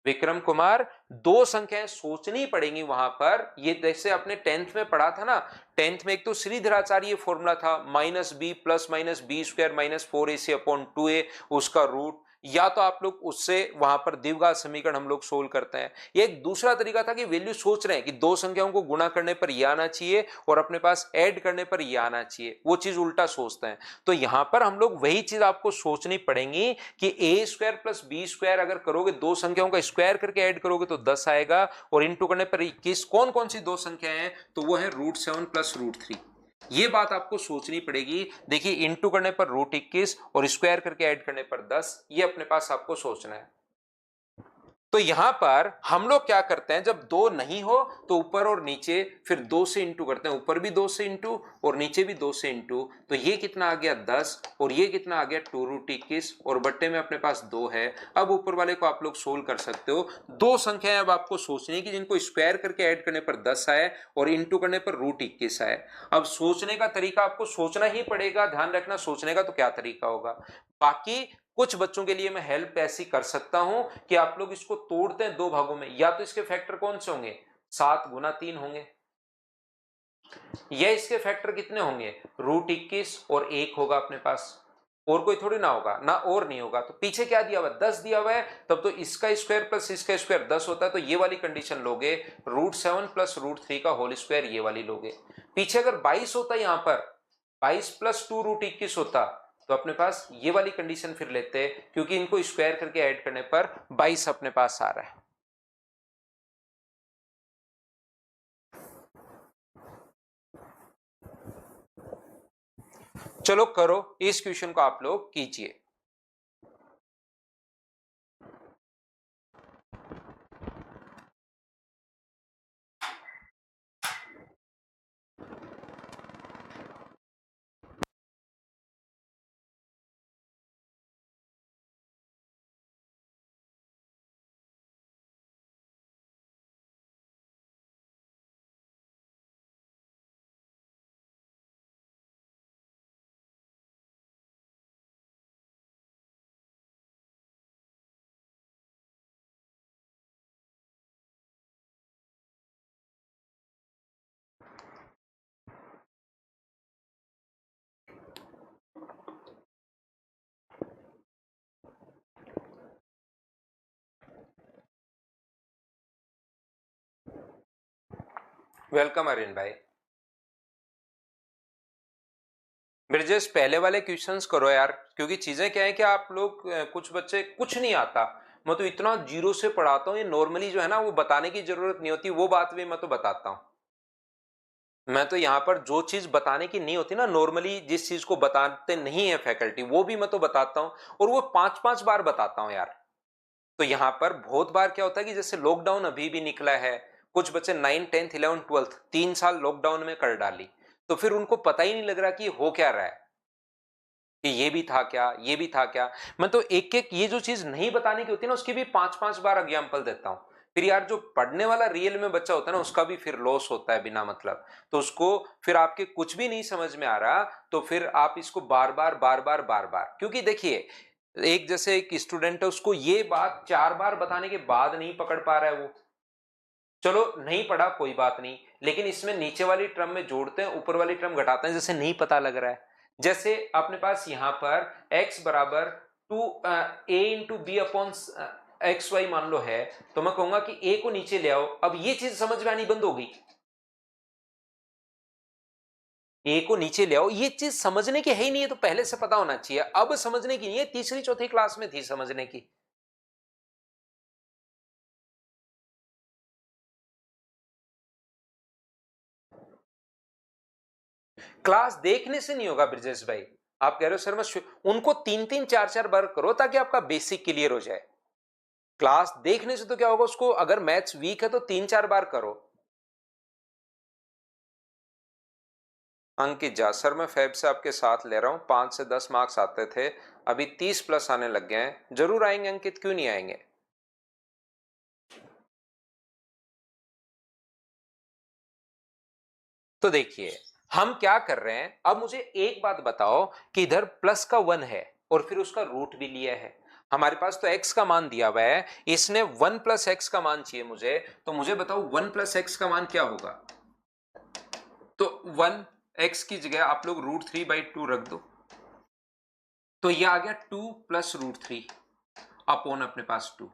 विक्रम कुमार, दो संख्याएं सोचनी पड़ेंगी वहां पर। ये जैसे आपने 10th में पढ़ा था ना, 10th में एक तो श्रीधराचार्य फॉर्मूला था, -b plus minus B square minus 4ac upon 2a, उसका रूट, या तो आप लोग उससे वहां पर द्विघात समीकरण हम लोग सोल्व करते हैं। ये एक दूसरा तरीका था कि वैल्यू सोच रहे हैं कि दो संख्याओं को गुणा करने पर यह आना चाहिए और अपने पास ऐड करने पर यह आना चाहिए, वो चीज उल्टा सोचते हैं। तो यहां पर हम लोग वही चीज आपको सोचनी पड़ेगी कि ए स्क्वायर प्लस बी स्क्वायर अगर करोगे, दो संख्याओं का स्क्वायर करके ऐड करोगे तो 10 आएगा, और इंटू करने पर 21। कौन कौन सी दो संख्याएं हैं, तो वो है √7 प्लस √3। ये बात आपको सोचनी पड़ेगी। देखिए, इंटू करने पर √21 और स्क्वायर करके ऐड करने पर 10, ये अपने पास आपको सोचना है। तो यहां पर हम लोग क्या करते हैं, जब दो नहीं हो तो ऊपर और नीचे फिर दो से इंटू करते हैं, ऊपर भी दो से इंटू और नीचे भी दो से इंटू। तो ये कितना आ गया 10 और ये कितना आ गया 2√21 और बट्टे में अपने पास दो है। अब ऊपर वाले को आप लोग सोल्व कर सकते हो। दो संख्याएं अब आपको सोचनी है कि जिनको स्क्वायर करके ऐड करने पर 10 आए और इंटू करने पर √21 आए। अब सोचने का तरीका आपको सोचना ही पड़ेगा, ध्यान रखना सोचने का तो क्या तरीका होगा। बाकी कुछ बच्चों के लिए मैं हेल्प ऐसी कर सकता हूं कि आप लोग इसको तोड़ते हैं दो भागों में, या तो इसके फैक्टर कौन से होंगे, 7 गुना 3 होंगे, या इसके फैक्टर कितने होंगे, √21 और 1 होगा अपने पास, और कोई थोड़ी ना होगा ना, और नहीं होगा। तो पीछे क्या दिया हुआ है, 10 दिया हुआ है, तब तो इसका स्क्वायर प्लस इसका स्क्वायर 10 होता है, तो ये वाली कंडीशन लोगे। √7 प्लस √3 का होल स्क्वायर ये वाली लोगे। पीछे अगर 22 होता है, यहां पर 22 प्लस 2 √21 होता, तो अपने पास ये वाली कंडीशन फिर लेते हैं, क्योंकि इनको स्क्वायर करके ऐड करने पर 22 अपने पास आ रहा है। चलो करो, इस क्वेश्चन को आप लोग कीजिए। वेलकम अरिन भाई। ब्रिजेश, पहले वाले क्वेश्चंस करो यार, क्योंकि चीजें क्या है कि आप लोग कुछ बच्चे कुछ नहीं आता, मैं तो इतना जीरो से पढ़ाता हूँ, ये नॉर्मली जो है ना वो बताने की जरूरत नहीं होती, वो बात भी मैं तो बताता हूँ। मैं तो यहाँ पर जो चीज बताने की नहीं होती ना, नॉर्मली जिस चीज को बताते नहीं है फैकल्टी, वो भी मैं तो बताता हूँ, और वो 5-5 बार बताता हूँ यार। तो यहाँ पर बहुत बार क्या होता है कि जैसे लॉकडाउन अभी भी निकला है, कुछ बच्चे 9, 10th, 11th, 12th 3 साल लॉकडाउन में कर डाली, तो फिर उनको पता ही नहीं लग रहा कि हो क्या रहा है। कि ये भी था क्या, ये भी था क्या। मैं तो एक एक ये जो चीज नहीं बताने की होती है ना, उसकी भी 5-5 बार एग्जाम्पल देता हूं। फिर यार जो पढ़ने वाला रियल में बच्चा होता है ना, उसका भी फिर लॉस होता है बिना मतलब। तो उसको फिर आपके कुछ भी नहीं समझ में आ रहा, तो फिर आप इसको बार बार बार बार बार बार, क्योंकि देखिए एक जैसे एक स्टूडेंट है, उसको ये बात 4 बार बताने के बाद नहीं पकड़ पा रहा है वो, चलो नहीं पढ़ा कोई बात नहीं, लेकिन इसमें नीचे वाली टर्म में जोड़ते हैं, ऊपर वाली टर्म घटाते हैं, जैसे नहीं पता लग रहा है। जैसे अपने पास यहां पर x बराबर 2a/b अपॉन एक्स वाई मान लो है, तो मैं कहूंगा कि a को नीचे ले आओ। अब ये चीज समझ में आनी बंद हो गई, a को नीचे ले आओ, ये चीज समझने की है ही नहीं है, तो पहले से पता होना चाहिए। अब समझने की नहीं है, तीसरी चौथी क्लास में थी समझने की। क्लास देखने से नहीं होगा ब्रिजेश भाई। आप कह रहे हो सर मैं उनको 3-3 4-4 बार करो ताकि आपका बेसिक क्लियर हो जाए। क्लास देखने से तो क्या होगा, उसको अगर मैथ्स वीक है तो 3-4 बार करो। अंकित झा सर मैं फैब से आपके साथ ले रहा हूं, 5 से 10 मार्क्स आते थे, अभी 30 प्लस आने लग गए हैं। जरूर आएंगे अंकित, क्यों नहीं आएंगे। तो देखिए हम क्या कर रहे हैं, अब मुझे एक बात बताओ कि इधर प्लस का 1 है और फिर उसका रूट भी लिया है। हमारे पास तो x का मान दिया हुआ है, इसने 1 प्लस एक्स का मान चाहिए मुझे, तो मुझे बताओ 1 प्लस एक्स का मान क्या होगा। तो 1 x की जगह आप लोग √3/2 रख दो, तो ये आ गया 2 + √3 अपॉन अपने पास 2।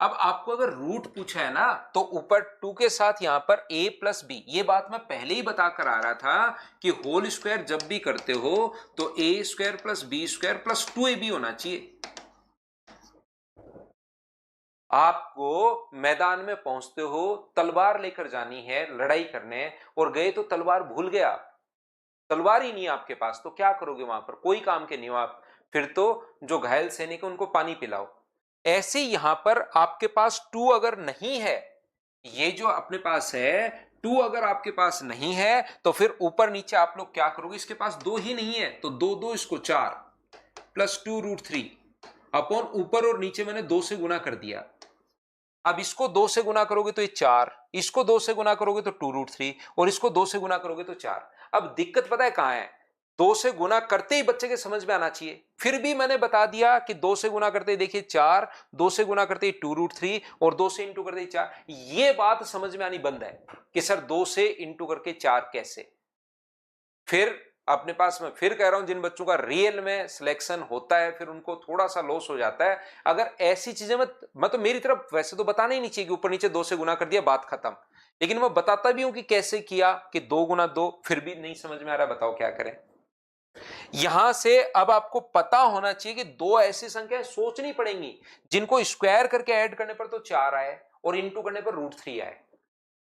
अब आपको अगर रूट पूछा है ना, तो ऊपर 2 के साथ यहां पर a प्लस बी, ये बात मैं पहले ही बता कर आ रहा था कि होल स्क्वायर जब भी करते हो तो a² + b² + 2ab होना चाहिए। आपको मैदान में पहुंचते हो, तलवार लेकर जानी है लड़ाई करने, और गए तो तलवार भूल गए आप, तलवार ही नहीं है आपके पास, तो क्या करोगे वहां पर, कोई काम के नहीं हो आप। फिर तो जो घायल सैनिक है उनको पानी पिलाओ। ऐसे यहां पर आपके पास 2 अगर नहीं है, ये जो अपने पास है 2 अगर आपके पास नहीं है, तो फिर ऊपर नीचे आप लोग क्या करोगे, इसके पास 2 ही नहीं है तो 2 2 इसको 4 +2√3 अपॉन ऊपर और नीचे मैंने 2 से गुना कर दिया। अब इसको 2 से गुना करोगे तो ये 4, इसको 2 से गुना करोगे तो 2√3, और इसको 2 से गुना करोगे तो 4। अब दिक्कत पता है कहां है, 2 से गुना करते ही बच्चे के समझ में आना चाहिए। फिर भी मैंने बता दिया कि 2 से गुना करते ही देखिए 4, 2 से गुना करते ही 2√3, और 2 से इंटू करते ही 4। ये बात समझ में आनी बंद है कि सर 2 से इंटू करके 4 कैसे। फिर अपने पास मैं फिर कह रहा हूं, जिन बच्चों का रियल में सिलेक्शन होता है फिर उनको थोड़ा सा लॉस हो जाता है। अगर ऐसी चीजें मैं तो मेरी तरफ वैसे तो बताना ही नहीं चाहिए कि ऊपर नीचे 2 से गुना कर दिया बात खत्म, लेकिन मैं बताता भी हूं कि कैसे किया, कि 2 गुना 2, फिर भी नहीं समझ में आ रहा, बताओ क्या करें। यहां से अब आपको पता होना चाहिए कि दो ऐसी संख्याएं सोचनी पड़ेंगी जिनको स्क्वायर करके ऐड करने पर तो 4 आए और इंटू करने पर √3 आए।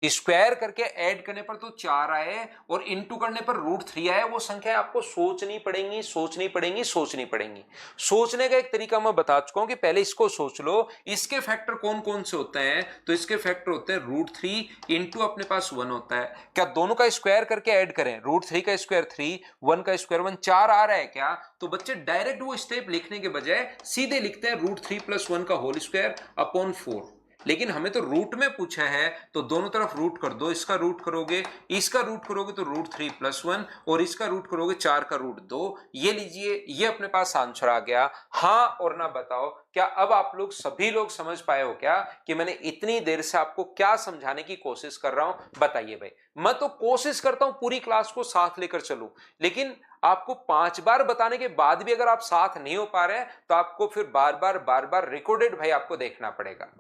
स्क्वायर करके ऐड करने पर तो 4 आए और इंटू करने पर √3 आए, वो संख्या आपको सोचनी पड़ेंगी, सोचनी पड़ेंगी, सोचनी पड़ेंगी। सोचने का एक तरीका मैं बता चुका हूं कि पहले इसको सोच लो, इसके फैक्टर कौन कौन से होते हैं, तो इसके फैक्टर होते हैं √3 इंटू अपने पास 1 होता है। क्या दोनों का स्क्वायर करके ऐड करें, √3 का स्क्वायर 3, 1 का स्क्वायर 1, 4 आ रहा है क्या, तो बच्चे डायरेक्ट वो स्टेप लिखने के बजाय सीधे लिखते हैं √3 + 1 का होल स्क्वायर अपॉन 4। लेकिन हमें तो रूट में पूछा है, तो दोनों तरफ रूट कर दो, इसका रूट करोगे, इसका रूट करोगे तो √3 + 1, और इसका रूट करोगे 4 का √2। ये लीजिए, ये अपने पास आंसर आ गया। हाँ और ना बताओ, क्या अब आप लोग सभी लोग समझ पाए हो क्या कि मैंने इतनी देर से आपको क्या समझाने की कोशिश कर रहा हूं, बताइए भाई। मैं तो कोशिश करता हूं पूरी क्लास को साथ लेकर चलूं, लेकिन आपको 5 बार बताने के बाद भी अगर आप साथ नहीं हो पा रहे हैं, तो आपको फिर बार बार रिकॉर्डेड भाई आपको देखना पड़ेगा।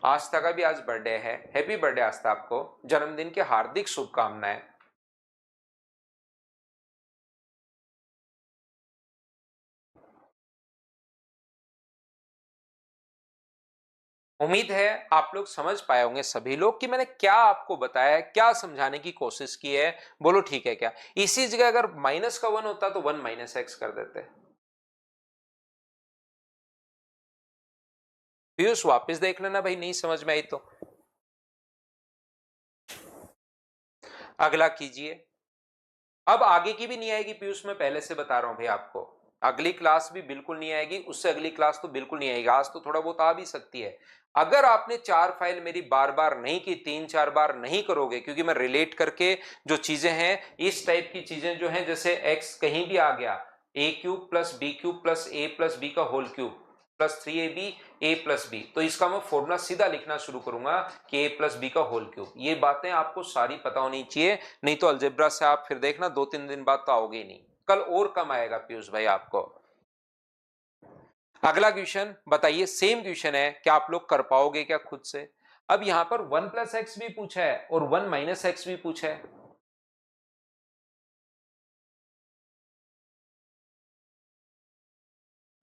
आस्था का भी आज बर्थडे है, हैप्पी बर्थडे आस्था, आपको जन्मदिन की हार्दिक शुभकामनाएं। उम्मीद है आप लोग समझ पाए होंगे सभी लोग कि मैंने क्या आपको बताया, क्या समझाने की कोशिश की है। बोलो ठीक है क्या। इसी जगह अगर माइनस का 1 होता तो 1 - x कर देते। पीयूष वापस देख लेना भाई, नहीं समझ में आई तो। अगला कीजिए। अब आगे की भी नहीं आएगी पीयूष, मैं पहले से बता रहा हूं भाई आपको, अगली क्लास भी बिल्कुल नहीं आएगी, उससे अगली क्लास तो बिल्कुल नहीं आएगी, आज तो थोड़ा बहुत आ भी सकती है। अगर आपने 4 फाइल मेरी बार बार नहीं की, 3-4 बार नहीं करोगे, क्योंकि मैं रिलेट करके जो चीजें हैं, इस टाइप की चीजें जो हैं, जैसे x कहीं भी आ गया, a cube plus B cube plus A plus B का whole cube plus 3ab a plus B, तो इसका मैं फॉर्मूला सीधा लिखना शुरू करूंगा कि a प्लस बी का होल क्यूब। ये बातें आपको सारी पता होनी चाहिए, नहीं तो अलजेब्रा से आप फिर देखना 2-3 दिन बाद तो आओगे ही नहीं, कल और कम आएगा पीयूष भाई आपको। अगला क्वेश्चन बताइए, सेम क्वेश्चन है, क्या आप लोग कर पाओगे क्या खुद से? अब यहां पर 1 प्लस एक्स भी पूछा है और 1 माइनस एक्स भी पूछा है।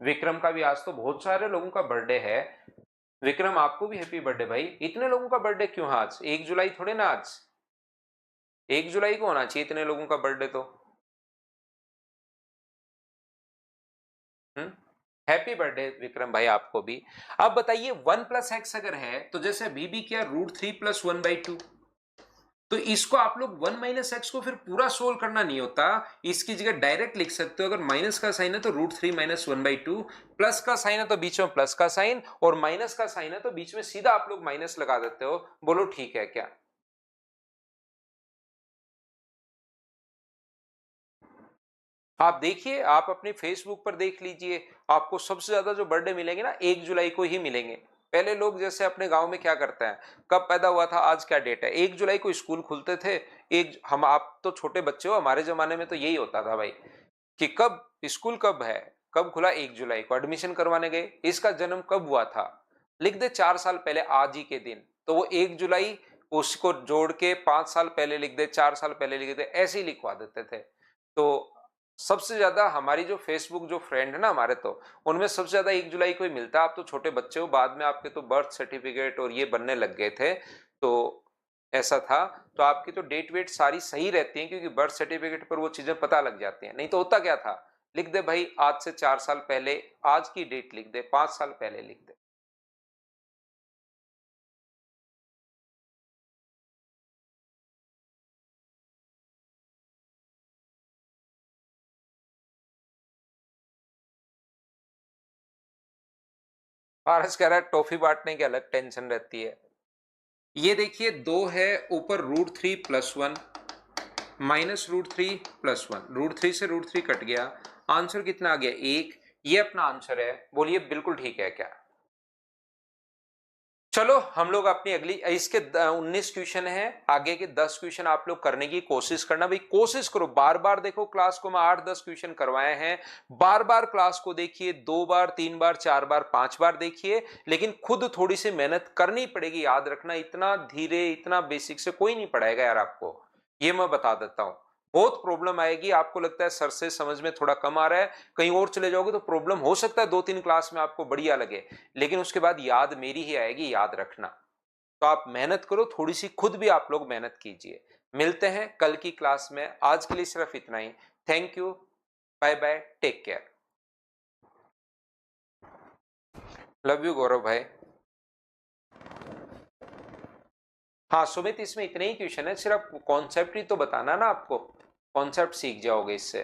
विक्रम का भी आज तो बहुत सारे लोगों का बर्थडे है। विक्रम आपको भी हैप्पी बर्थडे भाई। इतने लोगों का बर्थडे क्यों आज? 1 जुलाई थोड़े ना आज, 1 जुलाई को होना चाहिए इतने लोगों का बर्थडे तो। हैप्पी बर्थडे विक्रम भाई आपको भी। अब बताइए 1 प्लस एक्स अगर है तो जैसे अभी भी क्या √3 प्लस 1/2, तो इसको आप लोग 1 माइनस एक्स को फिर पूरा सोल्व करना नहीं होता, इसकी जगह डायरेक्ट लिख सकते हो। अगर माइनस का साइन है तो √3 माइनस 1/2, प्लस का साइन है तो बीच में प्लस का साइन, और माइनस का साइन है तो बीच में सीधा आप लोग माइनस लगा देते हो। बोलो ठीक है क्या? आप देखिए, आप अपने फेसबुक पर देख लीजिए, आपको सबसे ज्यादा जो बर्थडे मिलेंगे ना 1 जुलाई को ही मिलेंगे। पहले लोग जैसे अपने गांव में क्या करते हैं, कब पैदा हुआ था, आज क्या डेट है, 1 जुलाई को स्कूल खुलते थे। एक हम, आप तो छोटे बच्चे हो, हमारे जमाने में तो यही होता था भाई, कि कब स्कूल कब है, कब खुला, 1 जुलाई को एडमिशन करवाने गए, इसका जन्म कब हुआ था, लिख दे 4 साल पहले आज ही के दिन, तो वो 1 जुलाई उसको जोड़ के 5 साल पहले लिख दे, 4 साल पहले लिख दे, ऐसे ही लिखवा देते थे। तो सबसे ज्यादा हमारी जो फेसबुक जो फ्रेंड है ना हमारे, तो उनमें सबसे ज्यादा 1 जुलाई को ही मिलता है। आप तो छोटे बच्चे हो, बाद में आपके तो बर्थ सर्टिफिकेट और ये बनने लग गए थे, तो ऐसा था। तो आपकी तो डेट वेट सारी सही रहती है, क्योंकि बर्थ सर्टिफिकेट पर वो चीजें पता लग जाती हैं। नहीं तो होता क्या था, लिख दे भाई आज से 4 साल पहले, आज की डेट लिख दे, 5 साल पहले लिख दे। पारस कह रहा है टॉफी बांटने की अलग टेंशन रहती है। ये देखिए 2 है, ऊपर √3 प्लस 1 माइनस √3 प्लस 1, √3 से √3 कट गया, आंसर कितना आ गया 1। ये अपना आंसर है, बोलिए बिल्कुल ठीक है क्या? चलो हम लोग अपनी अगली, इसके 19 क्वेश्चन है, आगे के 10 क्वेश्चन आप लोग करने की कोशिश करना भाई, कोशिश करो बार बार देखो क्लास को, मैं 8-10 क्वेश्चन करवाए हैं, बार बार क्लास को देखिए, 2 बार 3 बार 4 बार 5 बार देखिए, लेकिन खुद थोड़ी सी मेहनत करनी पड़ेगी। याद रखना, इतना धीरे इतना बेसिक से कोई नहीं पढ़ाएगा यार आपको, ये मैं बता देता हूं। बहुत प्रॉब्लम आएगी, आपको लगता है सर से समझ में थोड़ा कम आ रहा है, कहीं और चले जाओगे तो प्रॉब्लम हो सकता है 2-3 क्लास में आपको बढ़िया लगे, लेकिन उसके बाद याद मेरी ही आएगी, याद रखना। तो आप मेहनत करो थोड़ी सी, खुद भी आप लोग मेहनत कीजिए। मिलते हैं कल की क्लास में, आज के लिए सिर्फ इतना ही। Thank you, bye bye, take care, love you Gaurav भाई। हाँ सुमित, इसमें इतने ही क्वेश्चन है, सिर्फ कॉन्सेप्ट ही तो बताना ना आपको, कॉन्सेप्ट सीख जाओगे इससे।